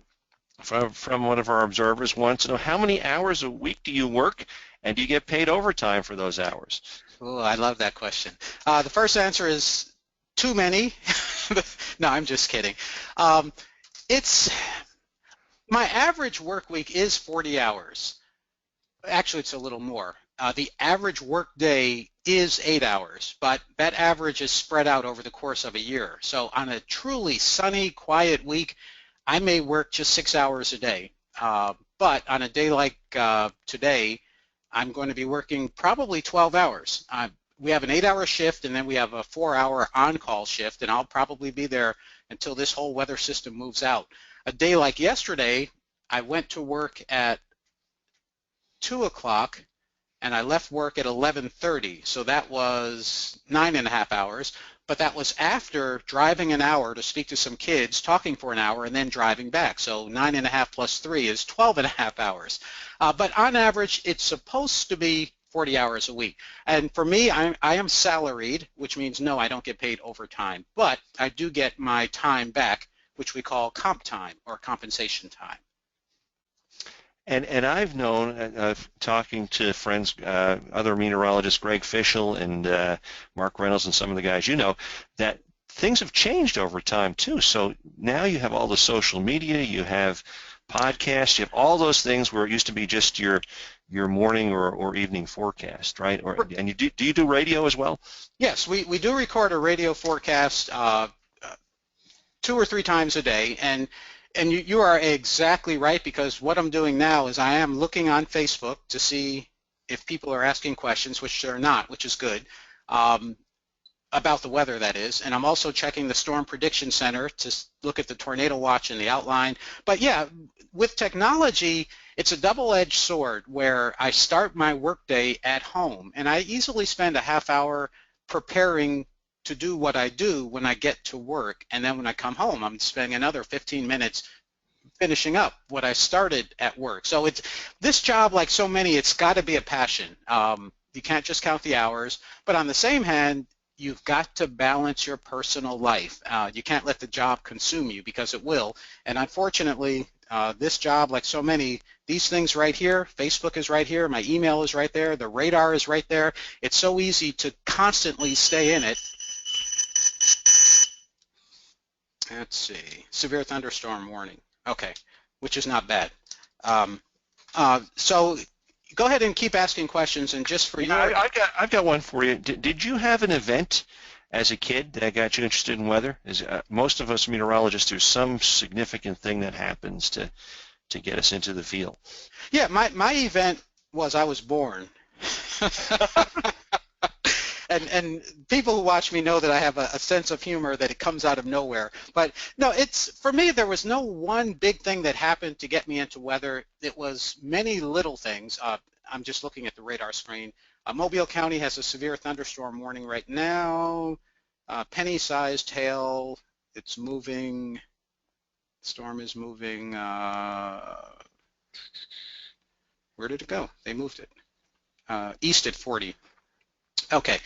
from one of our observers wants to know, how many hours a week do you work, and do you get paid overtime for those hours? Oh, I love that question. The first answer is too many. No, I'm just kidding. It's my average work week is 40 hours. Actually, it's a little more. The average work day is 8 hours, but that average is spread out over the course of a year. So on a truly sunny, quiet week, I may work just 6 hours a day. But on a day like today, I'm going to be working probably 12 hours. We have an 8-hour shift, and then we have a 4-hour on-call shift, and I'll probably be there until this whole weather system moves out. A day like yesterday, I went to work at 2 o'clock, and I left work at 11:30, so that was 9.5 hours, but that was after driving an hour to speak to some kids, talking for an hour, and then driving back. So 9.5 plus 3 is 12.5 hours. But on average, it's supposed to be 40 hours a week. And for me, I am salaried, which means no, I don't get paid overtime, but I do get my time back, which we call comp time or compensation time. And I've known, talking to friends, other meteorologists, Greg Fischel and Mark Reynolds and some of the guys you know, that things have changed over time too. So now you have all the social media, you have podcasts, you have all those things where it used to be just your morning or evening forecast, right? And you do you do radio as well? Yes, we do record a radio forecast 2 or 3 times a day, and you are exactly right, because what I'm doing now is I am looking on Facebook to see if people are asking questions, which they're not, which is good, about the weather, that is. And I'm also checking the Storm Prediction Center to look at the tornado watch and the outline. But yeah, with technology, it's a double-edged sword where I start my workday at home, and I easily spend a half hour preparing to do what I do when I get to work, and then when I come home, I'm spending another 15 minutes finishing up what I started at work. So it's this job, like so many, it's got to be a passion. You can't just count the hours, but on the same hand, you've got to balance your personal life. You can't let the job consume you, because it will. And unfortunately, this job, like so many, these things right here, Facebook is right here, my email is right there, the radar is right there. It's so easy to constantly stay in it. Let's see, severe thunderstorm warning. Okay, which is not bad. So go ahead and keep asking questions, and just for you. I've got one for you. Did you have an event as a kid that got you interested in weather? Most of us meteorologists, there's some significant thing that happens to get us into the field. Yeah, my event was I was born. And people who watch me know that I have a sense of humor, that it comes out of nowhere. But no, for me, there was no one big thing that happened to get me into weather. It was many little things. I'm just looking at the radar screen. Mobile County has a severe thunderstorm warning right now. Penny-sized hail. It's moving. Storm is moving. Where did it go? They moved it. East at 40. Okay,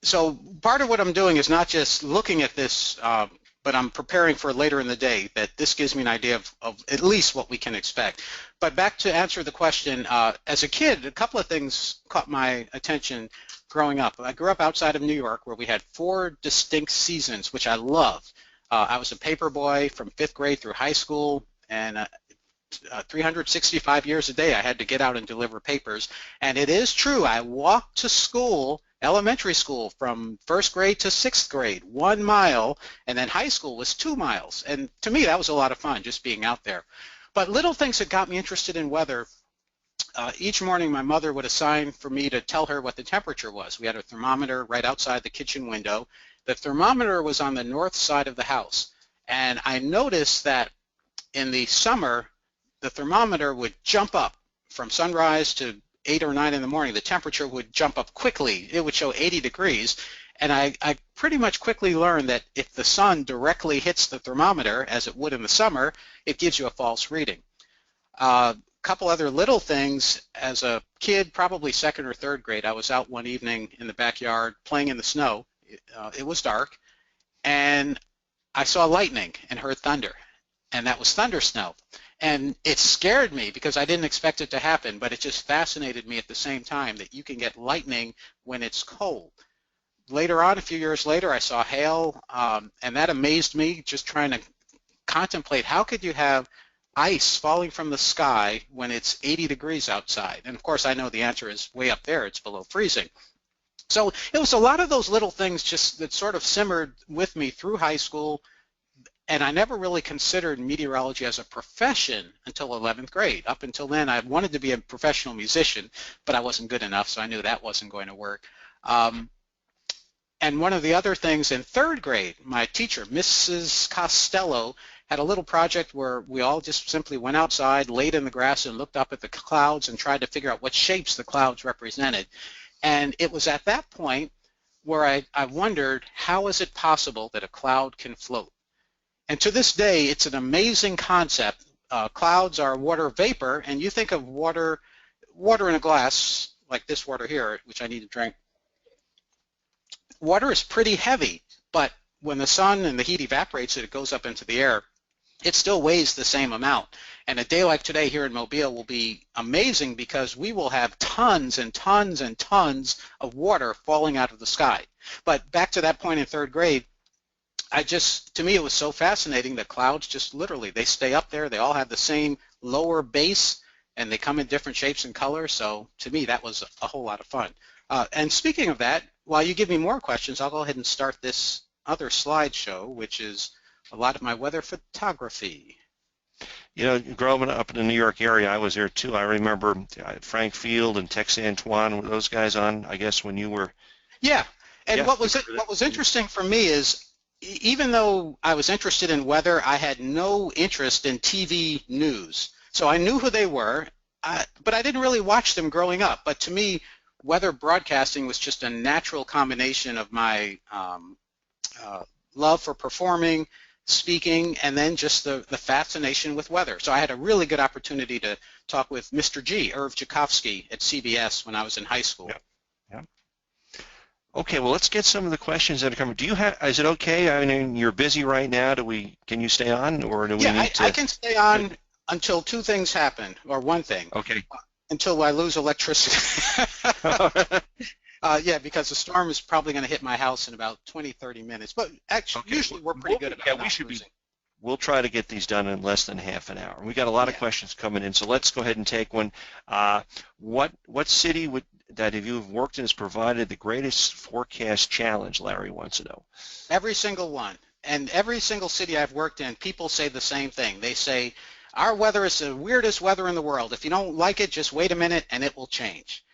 so part of what I'm doing is not just looking at this, but I'm preparing for later in the day, that this gives me an idea of at least what we can expect. But back to answer the question, as a kid, a couple of things caught my attention growing up. I grew up outside of New York, where we had 4 distinct seasons, which I loved. I was a paper boy from 5th grade through high school, and 365 years a day I had to get out and deliver papers. And it is true, I walked to school Elementary school from first grade to sixth grade, 1 mile, and then high school was 2 miles. And to me, that was a lot of fun, just being out there. But little things that got me interested in weather, each morning my mother would assign for me to tell her what the temperature was. We had a thermometer right outside the kitchen window. The thermometer was on the north side of the house. And I noticed that in the summer, the thermometer would jump up from sunrise to 8 or 9 in the morning. The temperature would jump up quickly. It would show 80 degrees. And I pretty much quickly learned that if the sun directly hits the thermometer, as it would in the summer, it gives you a false reading. Couple other little things. As a kid, probably second or third grade, I was out one evening in the backyard playing in the snow. It was dark, and I saw lightning and heard thunder, and that was thunder snow. And it scared me because I didn't expect it to happen, but it just fascinated me at the same time that you can get lightning when it's cold. Later on, a few years later, I saw hail, and that amazed me, just trying to contemplate how could you have ice falling from the sky when it's 80 degrees outside. And of course, I know the answer is way up there. It's below freezing. So it was a lot of those little things just that sort of simmered with me through high school, and I never really considered meteorology as a profession until 11th grade. Up until then, I wanted to be a professional musician, but I wasn't good enough, so I knew that wasn't going to work. And one of the other things in third grade, my teacher, Mrs. Costello, had a little project where we all just simply went outside, laid in the grass, and looked up at the clouds and tried to figure out what shapes the clouds represented. And it was at that point where I wondered, how is it possible that a cloud can float? And to this day, it's an amazing concept. Clouds are water vapor, and you think of water in a glass, like this water here, which I need to drink. Water is pretty heavy, but when the sun and the heat evaporates it, it goes up into the air. It still weighs the same amount. And a day like today here in Mobile will be amazing because we will have tons and tons and tons of water falling out of the sky. But back to that point in third grade, to me it was so fascinating that clouds just literally, they stay up there, they all have the same lower base, and they come in different shapes and colors. So to me that was a whole lot of fun. And speaking of that, while you give me more questions, I'll go ahead and start this other slideshow, which is a lot of my weather photography. You know, growing up in the New York area, I was there too. I remember Frank Field and Tex Antoine, were those guys on, I guess, when you were... Yeah, and what was interesting for me is, even though I was interested in weather, I had no interest in TV news. So I knew who they were, but I didn't really watch them growing up. But to me, weather broadcasting was just a natural combination of my love for performing, speaking, and then just the fascination with weather. So I had a really good opportunity to talk with Mr. G, Irv Jakovsky, at CBS when I was in high school. Yep. Yep. Okay, well, let's get some of the questions that are coming. Is it okay? I mean, you're busy right now. Can you stay on, or do we need to? I can stay on until two things happen, or one thing. Okay. Until I lose electricity. Yeah, because the storm is probably going to hit my house in about 20, 30 minutes. But actually, usually we're pretty good about not losing. We'll try to get these done in less than half an hour. We got a lot of questions coming in, so let's go ahead and take one. What city that if you've worked in has provided the greatest forecast challenge? Larry wants to know. Every single one. And every single city I've worked in, people say the same thing. They say, our weather is the weirdest weather in the world. If you don't like it, just wait a minute and it will change.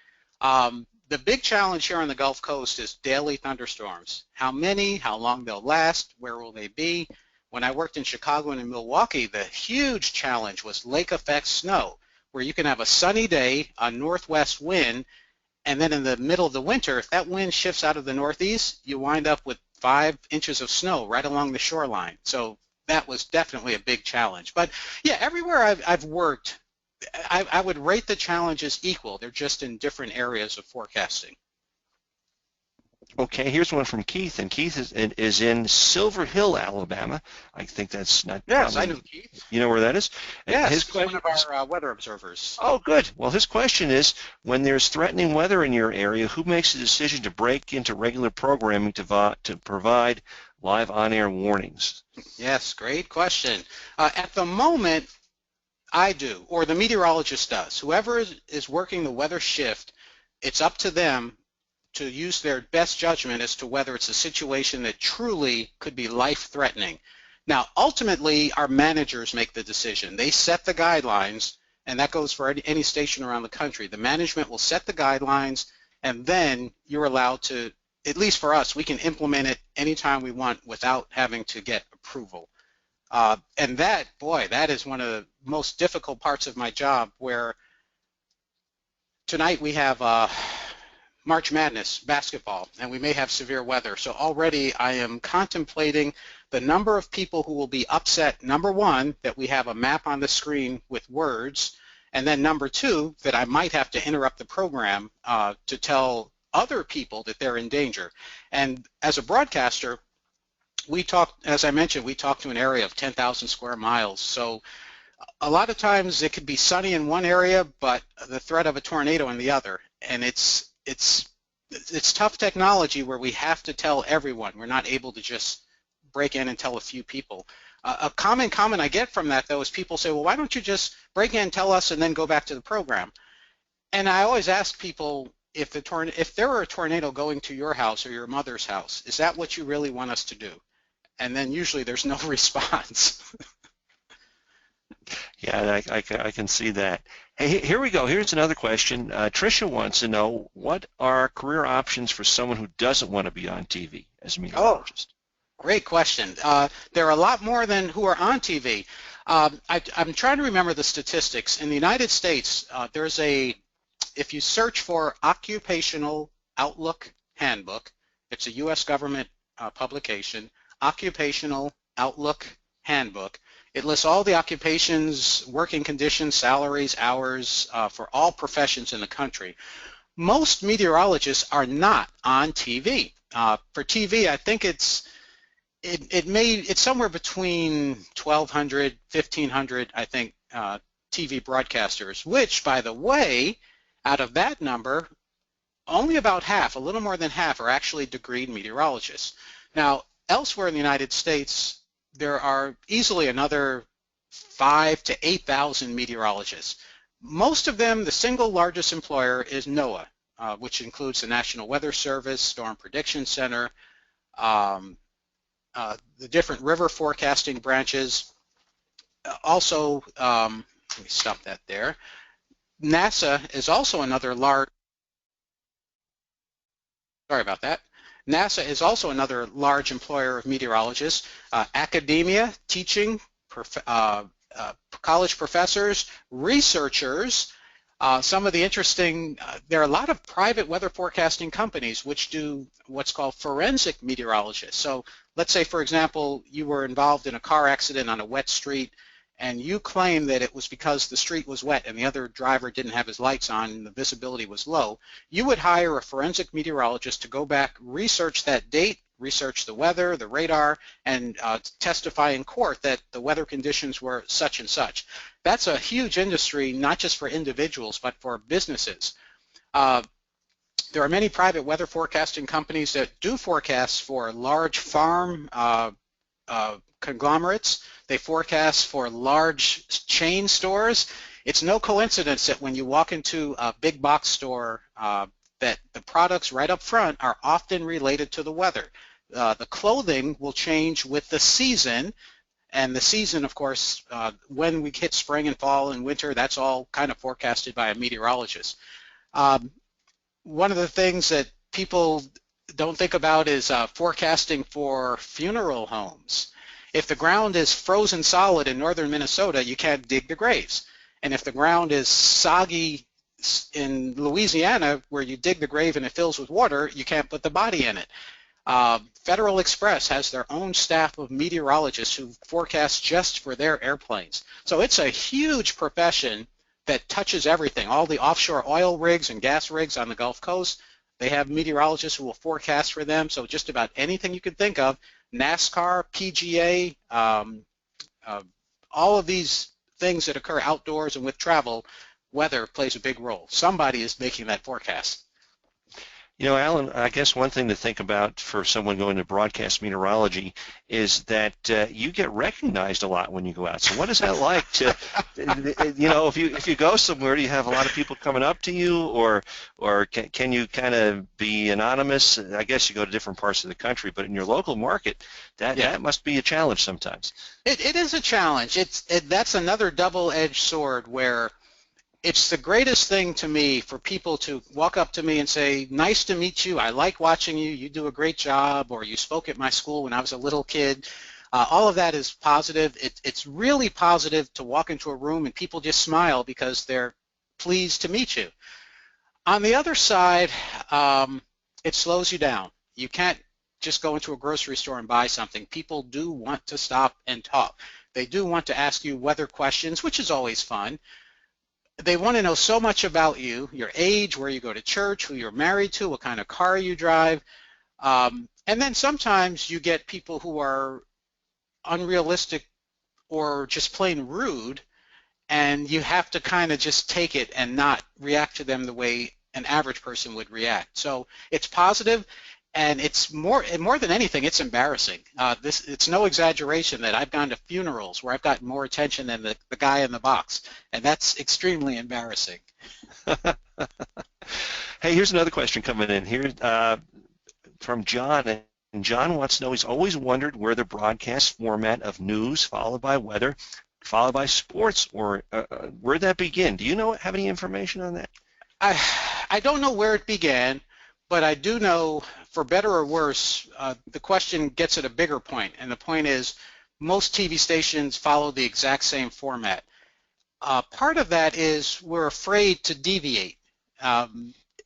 The big challenge here on the Gulf Coast is daily thunderstorms. How many, how long they'll last, where will they be? When I worked in Chicago and in Milwaukee, the huge challenge was lake effect snow, where you can have a sunny day, a northwest wind, and then in the middle of the winter, if that wind shifts out of the northeast, you wind up with 5 inches of snow right along the shoreline. So that was definitely a big challenge. But yeah, everywhere I've worked, I would rate the challenges equal. They're just in different areas of forecasting. Okay, here's one from Keith, and Keith is in Silver Hill, Alabama. I think that's not... Yes, I know Keith. You know where that is? Yes, he's one of our weather observers. Oh, good. Well, his question is, when there's threatening weather in your area, who makes the decision to break into regular programming to provide live on-air warnings? Yes, great question. At the moment, I do, or the meteorologist does. Whoever is working the weather shift, it's up to them to use their best judgment as to whether it's a situation that truly could be life-threatening. Now, ultimately, our managers make the decision. They set the guidelines, and that goes for any station around the country. The management will set the guidelines, and then you're allowed to, at least for us, we can implement it anytime we want without having to get approval. And that, boy, that is one of the most difficult parts of my job, where tonight we have March Madness basketball, and we may have severe weather. So already I am contemplating the number of people who will be upset, number one, that we have a map on the screen with words, and then number two, that I might have to interrupt the program to tell other people that they're in danger. And as a broadcaster, we talk, as I mentioned, we talk to an area of 10,000 square miles. So a lot of times it could be sunny in one area, but the threat of a tornado in the other. And it's tough technology where we have to tell everyone. We're not able to just break in and tell a few people. A common comment I get from that, though, is people say, well, why don't you just break in, tell us, and then go back to the program? And I always ask people, if there were a tornado going to your house or your mother's house, is that what you really want us to do? And then usually there's no response. Yeah, I can see that. Hey, here we go. Here's another question. Tricia wants to know, what are career options for someone who doesn't want to be on TV as a meteorologist? Great question. There are a lot more than who are on TV. I'm trying to remember the statistics. In the United States, if you search for Occupational Outlook Handbook, it's a U.S. government publication, Occupational Outlook Handbook. It lists all the occupations, working conditions, salaries, hours for all professions in the country. Most meteorologists are not on TV. For TV, I think it's somewhere between 1,200, 1,500, I think, TV broadcasters, which, by the way, out of that number, only about half, a little more than half, are actually degreed meteorologists. Now, elsewhere in the United States, there are easily another 5,000 to 8,000 meteorologists. Most of them, the single largest employer is NOAA, which includes the National Weather Service, Storm Prediction Center, the different river forecasting branches. Also, let me stop that there. NASA is also another large, sorry about that. NASA is also another large employer of meteorologists. Academia, teaching, college professors, researchers. Some of the interesting, there are a lot of private weather forecasting companies which do what's called forensic meteorologists. So let's say, for example, you were involved in a car accident on a wet street, and you claim that it was because the street was wet and the other driver didn't have his lights on and the visibility was low. You would hire a forensic meteorologist to go back, research that date, research the weather, the radar, and testify in court that the weather conditions were such and such. That's a huge industry, not just for individuals, but for businesses. There are many private weather forecasting companies that do forecasts for large farm conglomerates. They forecast for large chain stores. It's no coincidence that when you walk into a big box store that the products right up front are often related to the weather. The clothing will change with the season, and the season, of course, when we hit spring and fall and winter, that's all kind of forecasted by a meteorologist. One of the things that people don't think about is forecasting for funeral homes. If the ground is frozen solid in northern Minnesota, you can't dig the graves. And if the ground is soggy in Louisiana, where you dig the grave and it fills with water, you can't put the body in it. Federal Express has their own staff of meteorologists who forecast just for their airplanes. So it's a huge profession that touches everything. All the offshore oil rigs and gas rigs on the Gulf Coast, they have meteorologists who will forecast for them. So just about anything you can think of, NASCAR, PGA, all of these things that occur outdoors and with travel, weather plays a big role. Somebody is making that forecast. You know, Alan, I guess one thing to think about for someone going to broadcast meteorology is that you get recognized a lot when you go out. So what is that like to, you know, if you go somewhere, do you have a lot of people coming up to you, or can you kind of be anonymous? I guess you go to different parts of the country, but in your local market, that must be a challenge sometimes. It is a challenge. That's another double-edged sword where it's the greatest thing to me for people to walk up to me and say, nice to meet you, I like watching you, you do a great job, or you spoke at my school when I was a little kid. All of that is positive. It's really positive to walk into a room and people just smile because they're pleased to meet you. On the other side, it slows you down. You can't just go into a grocery store and buy something. People do want to stop and talk. They do want to ask you weather questions, which is always fun. They want to know so much about you, your age, where you go to church, who you're married to, what kind of car you drive. And then sometimes you get people who are unrealistic or just plain rude, and you have to kind of just take it and not react to them the way an average person would react. So it's positive, and it's more than anything, it's embarrassing. It's no exaggeration that I've gone to funerals where I've gotten more attention than the guy in the box, and that's extremely embarrassing. Hey, here's another question coming in here from John. And John wants to know, he's always wondered where the broadcast format of news followed by weather followed by sports, or where'd that begin? Do you have any information on that? I don't know where it began, but I do know, for better or worse, the question gets at a bigger point, and the point is most TV stations follow the exact same format. Part of that is we're afraid to deviate.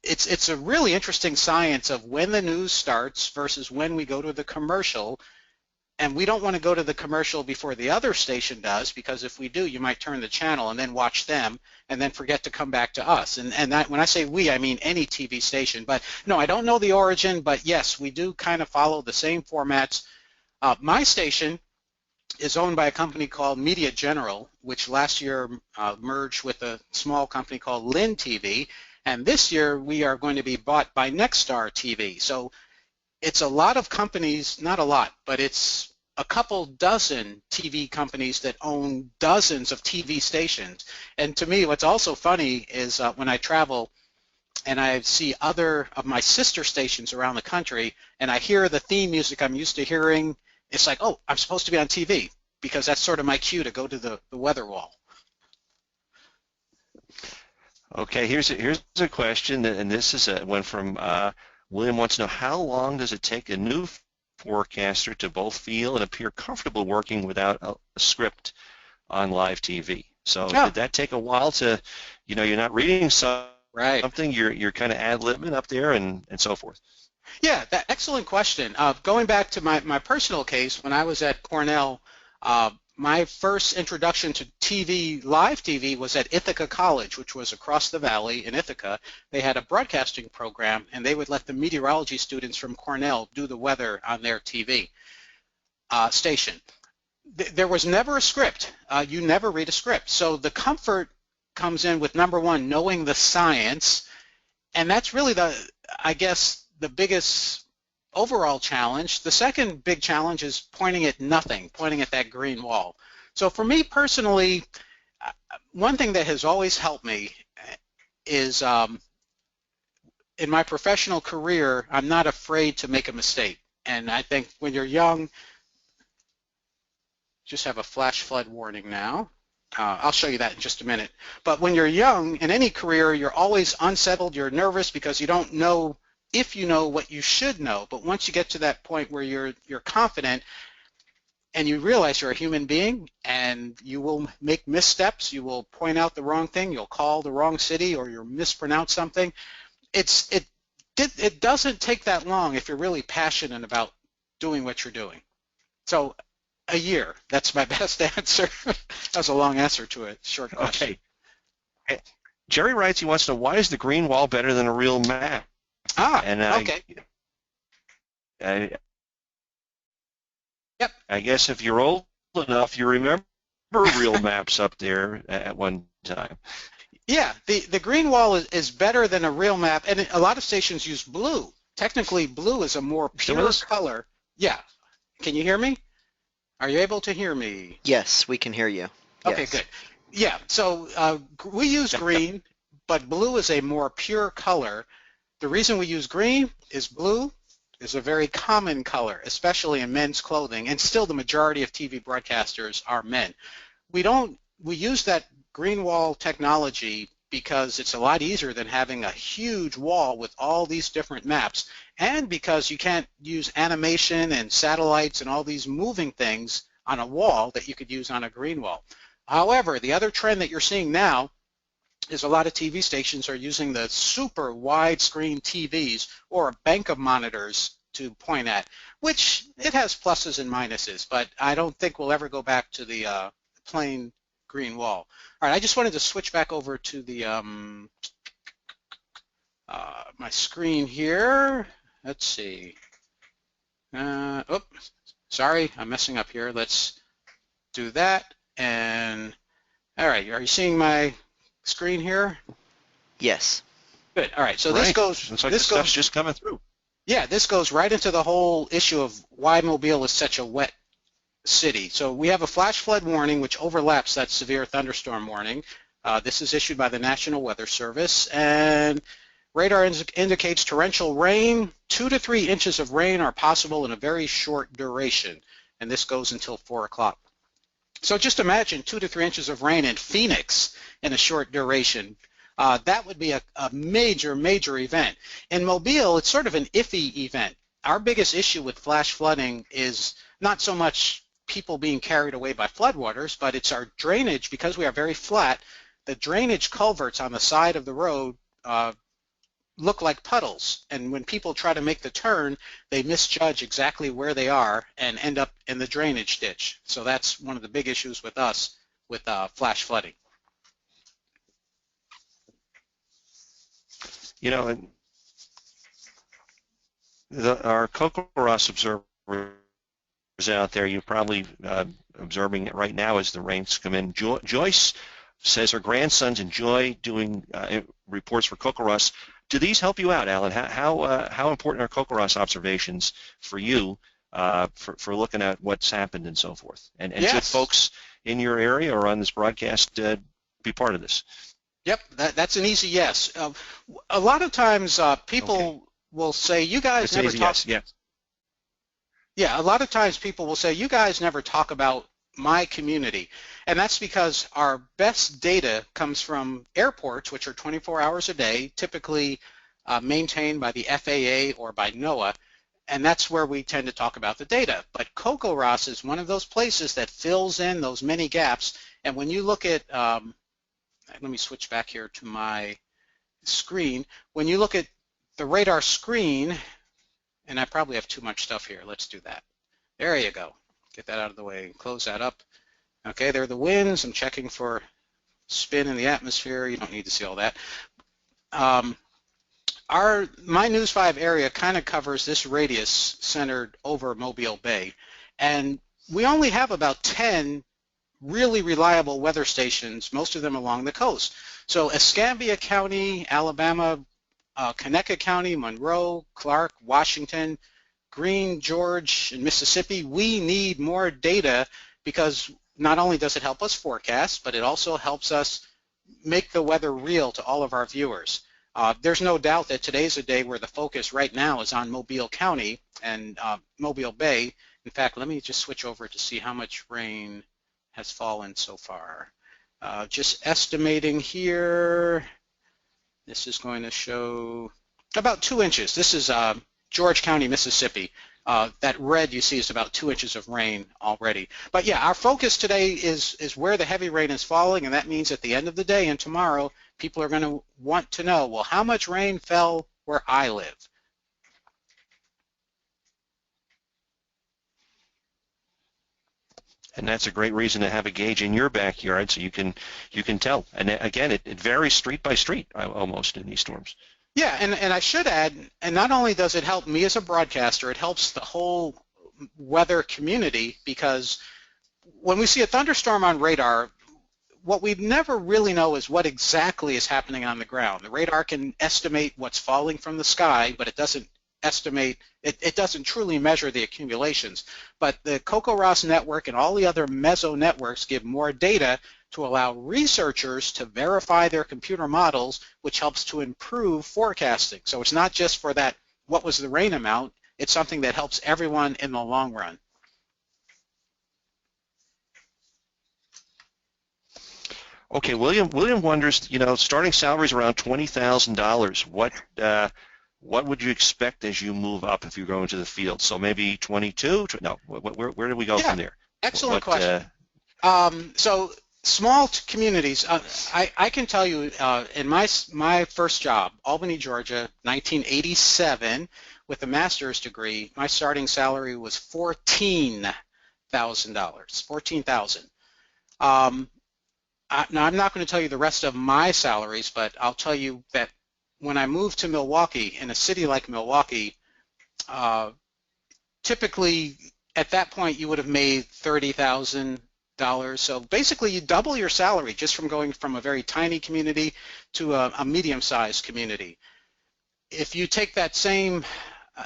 It's a really interesting science of when the news starts versus when we go to the commercial, and we don't want to go to the commercial before the other station does, because if we do, you might turn the channel and then watch them and then forget to come back to us. And that, when I say we, I mean any TV station. But no, I don't know the origin, but yes, we do kind of follow the same formats. My station is owned by a company called Media General, which last year merged with a small company called Lynn TV, and this year we are going to be bought by Nexstar TV. So it's a lot of companies, not a lot, but it's a couple dozen TV companies that own dozens of TV stations. And to me, what's also funny is when I travel and I see other of my sister stations around the country and I hear the theme music I'm used to hearing, it's like, oh, I'm supposed to be on TV, because that's sort of my cue to go to the weather wall. Okay, here's a question, and this is one from William. Wants to know, how long does it take a new forecaster to both feel and appear comfortable working without a script on live TV? So did that take a while to, you're not reading something, you're kind of ad-libbing up there and so forth? Yeah, excellent question. Going back to my personal case, when I was at Cornell, my first introduction to live TV was at Ithaca College, which was across the valley in Ithaca. They had a broadcasting program, and they would let the meteorology students from Cornell do the weather on their TV station. There was never a script. You never read a script. So the comfort comes in with, number one, knowing the science, and that's really I guess, the biggest overall challenge. The second big challenge is pointing at nothing, pointing at that green wall. So for me personally, one thing that has always helped me is in my professional career, I'm not afraid to make a mistake. And I think when you're young, just have a flash flood warning now. I'll show you that in just a minute. But when you're young, in any career, you're always unsettled, you're nervous because you don't know if you know what you should know. But once you get to that point where you're confident and you realize you're a human being and you will make missteps, you will point out the wrong thing, you'll call the wrong city, or you'll mispronounce something, it doesn't take that long if you're really passionate about doing what you're doing. So a year, that's my best answer. That was a long answer to a short question. Okay. Jerry writes, he wants to know, why is the green wall better than a real map? Okay. Yep. I guess if you're old enough, you remember real maps up there at one time. Yeah, the green wall is better than a real map, and a lot of stations use blue. Technically, blue is a more Still with pure us? color. Yeah. Can you hear me? Are you able to hear me? Yes, we can hear you. Okay, Yes. good. Yeah, so we use Yep, yep. green, but blue is a more pure color. The reason we use green is blue is a very common color, especially in men's clothing, and still the majority of TV broadcasters are men. We use that green wall technology because it's a lot easier than having a huge wall with all these different maps, and because you can't use animation and satellites and all these moving things on a wall that you could use on a green wall. However, the other trend that you're seeing now is a lot of TV stations are using the super widescreen TVs or a bank of monitors to point at, which it has pluses and minuses, but I don't think we'll ever go back to the plain green wall. All right, I just wanted to switch back over to the my screen here. Let's see. Sorry, I'm messing up here. Let's do that. And all right, are you seeing my screen here? Yes. Good. All right. So Right. this goes. Looks like This the stuff's goes. just coming through. Yeah, this goes right into the whole issue of why Mobile is such a wet city. So we have a flash flood warning, which overlaps that severe thunderstorm warning. This is issued by the National Weather Service, and radar indicates torrential rain. 2 to 3 inches of rain are possible in a very short duration, and this goes until 4 o'clock. So just imagine 2 to 3 inches of rain in Phoenix in a short duration. That would be a major, major event. In Mobile, it's sort of an iffy event. Our biggest issue with flash flooding is not so much people being carried away by floodwaters, but it's our drainage. Because we are very flat, the drainage culverts on the side of the road look like puddles, and when people try to make the turn, they misjudge exactly where they are and end up in the drainage ditch. So that's one of the big issues with us with flash flooding. You know, and our CoCoRaHS observers out there, you're probably observing it right now as the rains come in. Joyce says her grandsons enjoy doing reports for CoCoRaHS. Do these help you out, Alan? How important are CoCoRaHS observations for you for looking at what's happened and so forth? And Yes. Should folks in your area or on this broadcast be part of this? Yep, that's an easy yes. A lot of times people will say, you guys It's never easy, talk. yes. Yeah, a lot of times people will say, you guys never talk about my community. And that's because our best data comes from airports, which are 24 hours a day, typically maintained by the FAA or by NOAA, and that's where we tend to talk about the data. But CoCoRaHS is one of those places that fills in those many gaps. And when you look at, let me switch back here to my screen. When you look at the radar screen, and I probably have too much stuff here. Let's do that. There you go. Get that out of the way and close that up. Okay, there are the winds. I'm checking for spin in the atmosphere. You don't need to see all that. My News 5 area kind of covers this radius centered over Mobile Bay, and we only have about 10 really reliable weather stations, most of them along the coast. So Escambia County, Alabama, Conecuh County, Monroe, Clark, Washington, Greene, George, and Mississippi, we need more data because not only does it help us forecast, but it also helps us make the weather real to all of our viewers. There's no doubt that today's a day where the focus right now is on Mobile County and Mobile Bay. In fact, let me just switch over to see how much rain has fallen so far. Just estimating here, this is going to show about 2 inches. This is George County, Mississippi. That red you see is about 2 inches of rain already. But yeah, our focus today is where the heavy rain is falling, and that means at the end of the day and tomorrow, people are going to want to know, well, how much rain fell where I live? And that's a great reason to have a gauge in your backyard so you can tell. And again, it varies street by street almost in these storms. Yeah, and I should add, and not only does it help me as a broadcaster, it helps the whole weather community, because when we see a thunderstorm on radar, what we never really know is what exactly is happening on the ground. The radar can estimate what's falling from the sky, but it doesn't estimate, it doesn't truly measure the accumulations. But the CoCoRaHS network and all the other meso networks give more data to allow researchers to verify their computer models, which helps to improve forecasting. So it's not just for that, what was the rain amount, it's something that helps everyone in the long run. Okay, William wonders, you know, starting salaries around $20,000. What would you expect as you move up if you go into the field? So maybe 22? No, where do we go from there? Excellent question. So small communities, I can tell you in my first job, Albany, Georgia, 1987, with a master's degree, my starting salary was $14,000. $14,000. Now, I'm not going to tell you the rest of my salaries, but I'll tell you that when I moved to Milwaukee, in a city like Milwaukee, typically at that point you would have made $30,000. So basically you double your salary just from going from a very tiny community to a medium-sized community. If you take that same,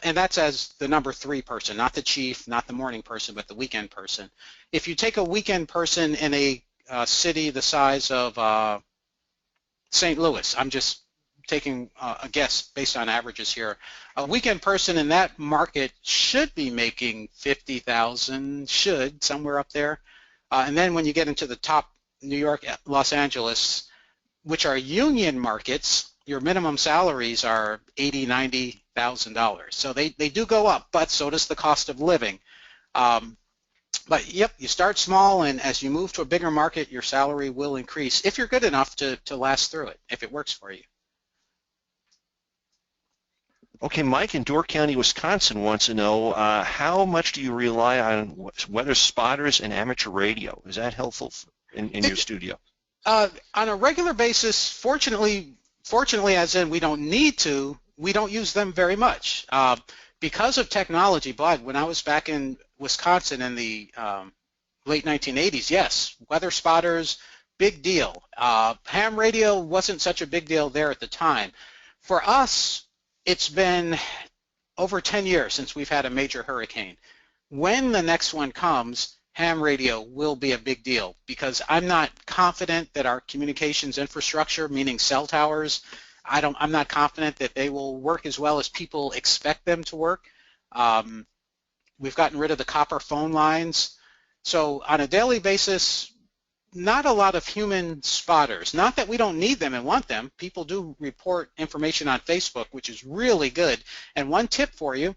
and that's as the number 3 person, not the chief, not the morning person, but the weekend person. If you take a weekend person in a city the size of St. Louis, I'm just taking a guess based on averages here, a weekend person in that market should be making $50,000, somewhere up there. And then when you get into the top, New York, Los Angeles, which are union markets, your minimum salaries are $80,000, $90,000. So they do go up, but so does the cost of living. But yep, you start small, and as you move to a bigger market, your salary will increase if you're good enough to last through it, if it works for you. Okay, Mike in Door County, Wisconsin wants to know how much do you rely on weather spotters and amateur radio? Is that helpful in your studio? On a regular basis, fortunately as in we don't need to, we don't use them very much. Because of technology, but when I was back in Wisconsin in the late 1980s, yes, weather spotters, big deal. Ham radio wasn't such a big deal there at the time. For us, it's been over 10 years since we've had a major hurricane. When the next one comes, ham radio will be a big deal because I'm not confident that our communications infrastructure, meaning cell towers, I'm not confident that they will work as well as people expect them to work. We've gotten rid of the copper phone lines. So on a daily basis, not a lot of human spotters. Not that we don't need them and want them. People do report information on Facebook, which is really good. And one tip for you,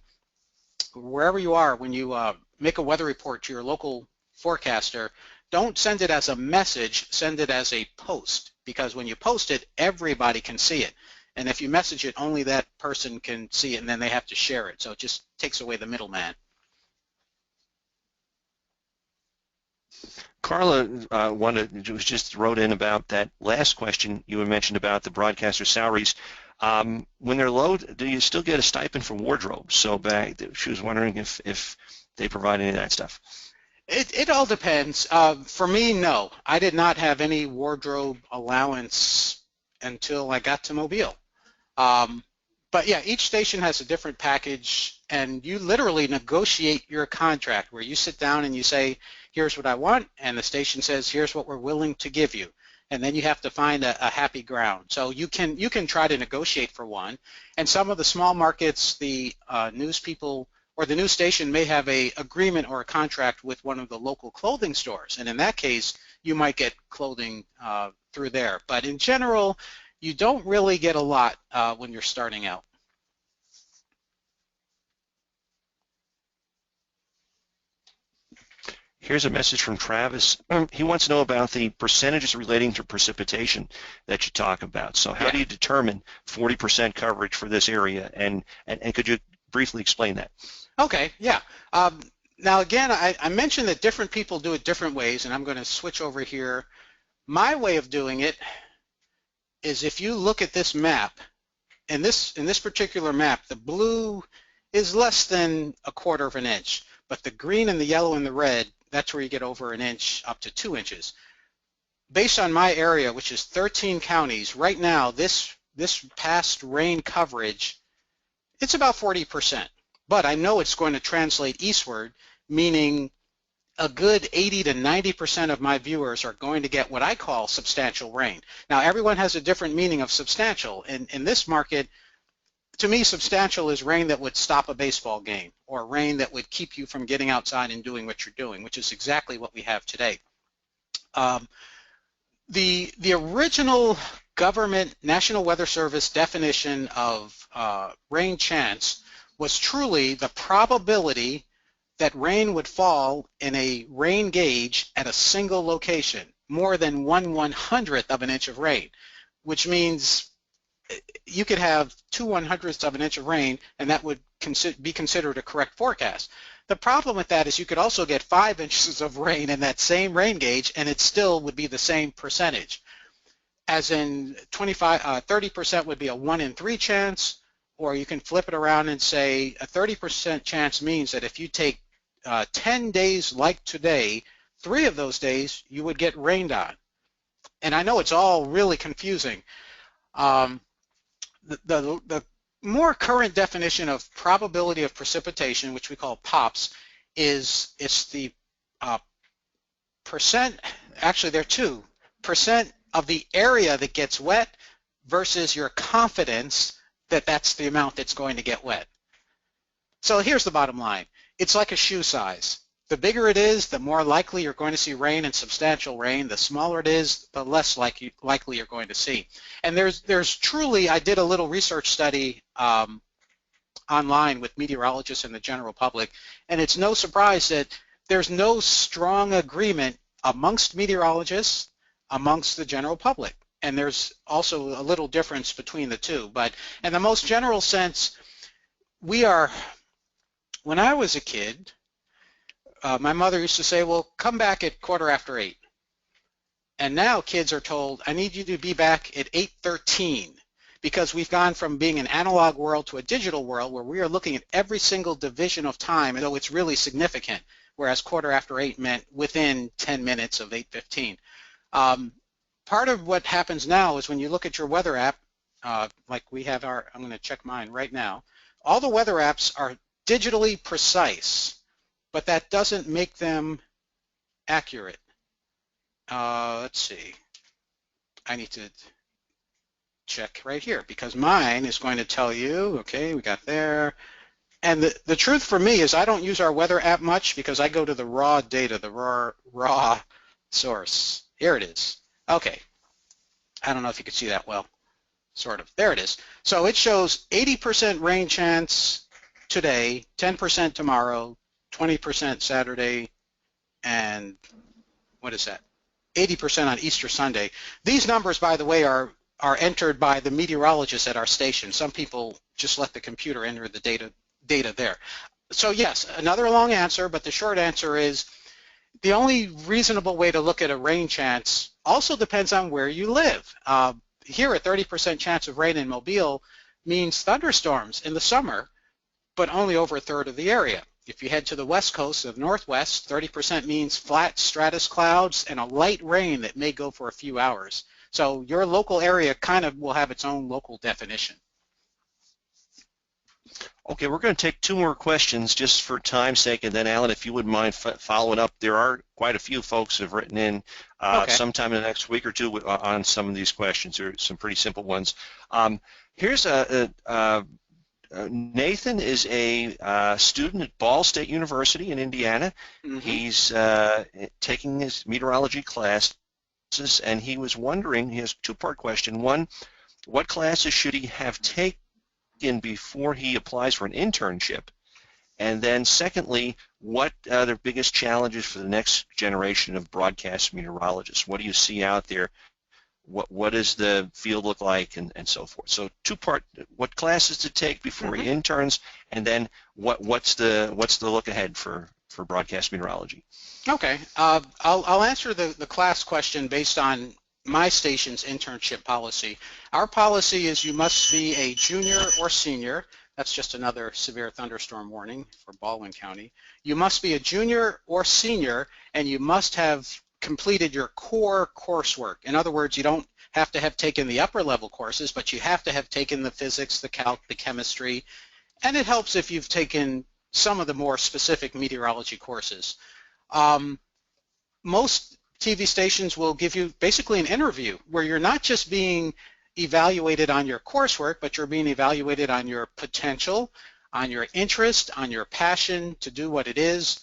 wherever you are, when you make a weather report to your local forecaster, don't send it as a message, send it as a post, because when you post it, everybody can see it. And if you message it, only that person can see it, and then they have to share it. So it just takes away the middleman. Carla just wrote in about that last question you had mentioned about the broadcaster salaries. When they're low, do you still get a stipend for wardrobe? So she was wondering if they provide any of that stuff. It all depends. For me, no. I did not have any wardrobe allowance until I got to Mobile. But yeah, each station has a different package, and you literally negotiate your contract where you sit down and you say, here's what I want, and the station says, here's what we're willing to give you. And then you have to find a happy ground. So you can try to negotiate for one. And some of the small markets, the news people or the news station may have a agreement or a contract with one of the local clothing stores. And in that case, you might get clothing through there. But in general, you don't really get a lot when you're starting out. Here's a message from Travis. He wants to know about the percentages relating to precipitation that you talk about. So how do you determine 40% coverage for this area? And could you briefly explain that? Okay, yeah. Now again, I mentioned that different people do it different ways, and I'm going to switch over here. My way of doing it is if you look at this map, in this particular map, the blue is less than 1/4 of an inch, but the green and the yellow and the red, that's where you get over an inch up to 2 inches. based on my area, which is 13 counties, right now, this past rain coverage, it's about 40%. But I know it's going to translate eastward, meaning a good 80 to 90% of my viewers are going to get what I call substantial rain. Now, everyone has a different meaning of substantial. In this market, to me, substantial is rain that would stop a baseball game, or rain that would keep you from getting outside and doing what you're doing, which is exactly what we have today. The original government National Weather Service definition of rain chance was truly the probability that rain would fall in a rain gauge at a single location, more than 1/100th of an inch of rain, which means you could have 2/100ths of an inch of rain, and that would be considered a correct forecast. The problem with that is you could also get 5 inches of rain in that same rain gauge, and it still would be the same percentage. As in 30% would be a 1 in 3 chance, or you can flip it around and say a 30% chance means that if you take 10 days like today, 3 of those days you would get rained on. And I know it's all really confusing. The more current definition of probability of precipitation, which we call POPs, it's the percent, actually there are two, percent of the area that gets wet versus your confidence that that's the amount that's going to get wet. So here's the bottom line. It's like a shoe size. The bigger it is, the more likely you're going to see rain and substantial rain. The smaller it is, the less likely you're going to see. And there's truly, I did a little research study online with meteorologists and the general public, and it's no surprise that there's no strong agreement amongst meteorologists, amongst the general public. And there's also a little difference between the two. But in the most general sense, when I was a kid, my mother used to say, well, come back at 8:15. And now kids are told, I need you to be back at 8:13, because we've gone from being an analog world to a digital world where we are looking at every single division of time, though it's really significant, whereas 8:15 meant within 10 minutes of 8:15. Part of what happens now is when you look at your weather app, like we have I'm going to check mine right now, all the weather apps are digitally precise, but that doesn't make them accurate. Let's see. I need to check right here because mine is going to tell you, okay, we got there. And the truth for me is I don't use our weather app much because I go to the raw data, the raw source. Here it is. Okay. I don't know if you can see that well. Sort of. There it is. So it shows 80% rain chance today, 10% tomorrow, 20% Saturday, and what is that? 80% on Easter Sunday. These numbers, by the way, are entered by the meteorologists at our station. Some people just let the computer enter the data there. So yes, another long answer, but the short answer is the only reasonable way to look at a rain chance also depends on where you live. Here, a 30% chance of rain in Mobile means thunderstorms in the summer, but only over a third of the area. If you head to the west coast of northwest, 30% means flat stratus clouds and a light rain that may go for a few hours. So your local area kind of will have its own local definition. Okay, we're going to take 2 more questions just for time's sake, and then Alan, if you wouldn't mind following up, there are quite a few folks who have written in sometime in the next week or two on some of these questions. There are some pretty simple ones. Here's Nathan is a student at Ball State University in Indiana. Mm-hmm. He's taking his meteorology classes, and he was wondering, he has a 2-part question. One, what classes should he have taken before he applies for an internship? And then secondly, what are the biggest challenges for the next generation of broadcast meteorologists? What do you see out there? What does the field look like, and so forth? So 2-part, what classes to take before he interns, and then what's the look ahead for broadcast meteorology? Okay, I'll answer the class question based on my station's internship policy. Our policy is you must be a junior or senior. That's just another severe thunderstorm warning for Baldwin County. You must be a junior or senior, and you must have completed your core coursework. In other words, you don't have to have taken the upper level courses, but you have to have taken the physics, the calc, the chemistry, and it helps if you've taken some of the more specific meteorology courses. Most TV stations will give you basically an interview where you're not just being evaluated on your coursework, but you're being evaluated on your potential, on your interest, on your passion to do what it is.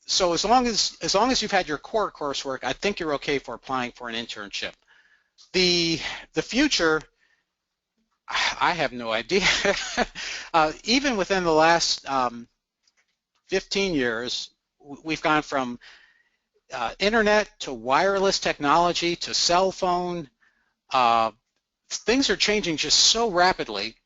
So as long as you've had your core coursework, I think you're okay for applying for an internship. The future, I have no idea. Even within the last 15 years, we've gone from internet to wireless technology to cell phone. Things are changing just so rapidly.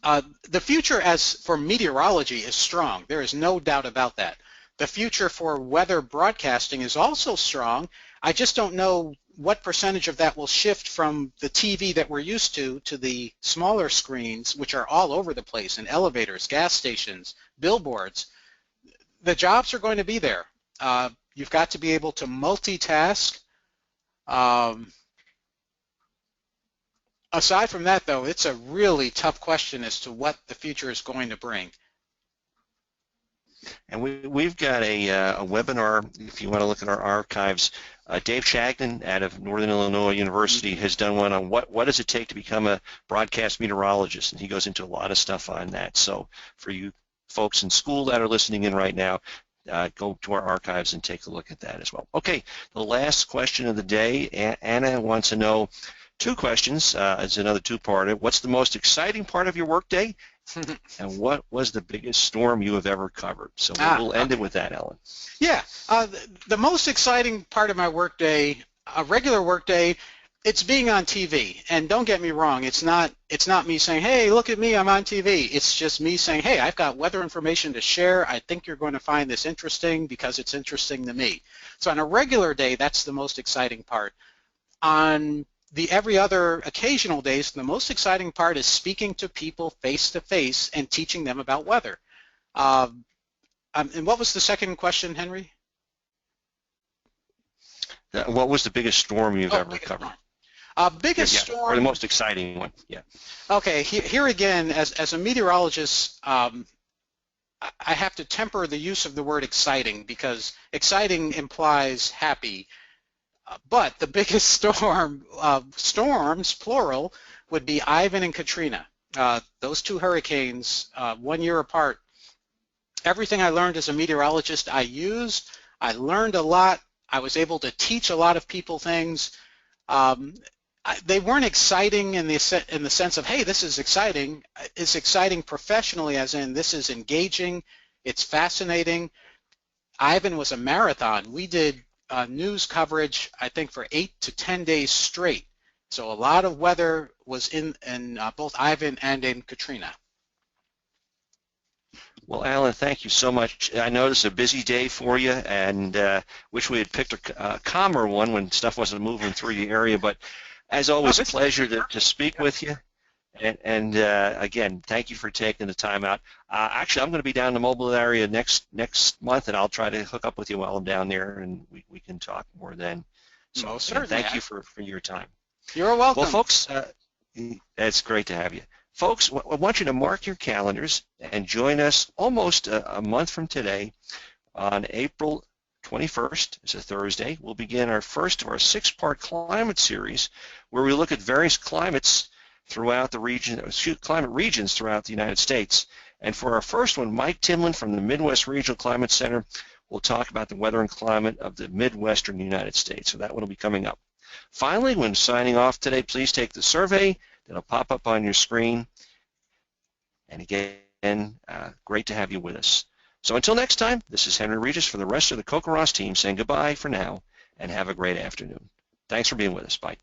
The future as for meteorology is strong. There is no doubt about that. The future for weather broadcasting is also strong. I just don't know what percentage of that will shift from the TV that we're used to the smaller screens, which are all over the place in elevators, gas stations, billboards. The jobs are going to be there. You've got to be able to multitask. Aside from that, though, it's a really tough question as to what the future is going to bring. And we've got a webinar, if you want to look at our archives. Dave Shagnon out of Northern Illinois University has done one on what does it take to become a broadcast meteorologist, and he goes into a lot of stuff on that. So for you folks in school that are listening in right now, go to our archives and take a look at that as well. Okay, the last question of the day, Anna wants to know two questions. It's another two-parter. What's the most exciting part of your workday? And what was the biggest storm you have ever covered? So we'll end it with that, Ellen. Yeah, the most exciting part of my workday, a regular workday, it's being on TV. And don't get me wrong, it's not me saying, hey, look at me, I'm on TV. It's just me saying, hey, I've got weather information to share. I think you're going to find this interesting because it's interesting to me. So on a regular day, that's the most exciting part. On the every other occasional days, the most exciting part is speaking to people face to face and teaching them about weather. And what was the second question, Henry? What was the biggest storm you've ever covered? Biggest storm, or the most exciting one. Yeah. Okay. Here again, as a meteorologist, I have to temper the use of the word exciting because exciting implies happy. But the biggest storms, plural, would be Ivan and Katrina. Those two hurricanes, 1 year apart. Everything I learned as a meteorologist I used. I learned a lot. I was able to teach a lot of people things. They weren't exciting in the sense of, hey, this is exciting. It's exciting professionally, as in this is engaging. It's fascinating. Ivan was a marathon. We did news coverage, I think, for 8 to 10 days straight. So a lot of weather was in both Ivan and in Katrina. Well, Alan, thank you so much. I know it's a busy day for you, and wish we had picked a calmer one when stuff wasn't moving through your area. But as always, a pleasure to speak with you. And again, thank you for taking the time out. Actually, I'm going to be down in the Mobile area next month, and I'll try to hook up with you while I'm down there, and we can talk more then. So most certainly. Thank you for your time. You're welcome. Well, folks, it's great to have you. Folks, I want you to mark your calendars and join us almost a month from today on April 21st. It's a Thursday. We'll begin our first of our 6-part climate series where we look at various climates throughout the region, climate regions throughout the United States. And for our first one, Mike Timlin from the Midwest Regional Climate Center will talk about the weather and climate of the Midwestern United States. So that one will be coming up. Finally, when signing off today, please take the survey that'll pop up on your screen. And again, great to have you with us. So until next time, this is Henry Regis for the rest of the CoCoRaHS team saying goodbye for now and have a great afternoon. Thanks for being with us. Bye.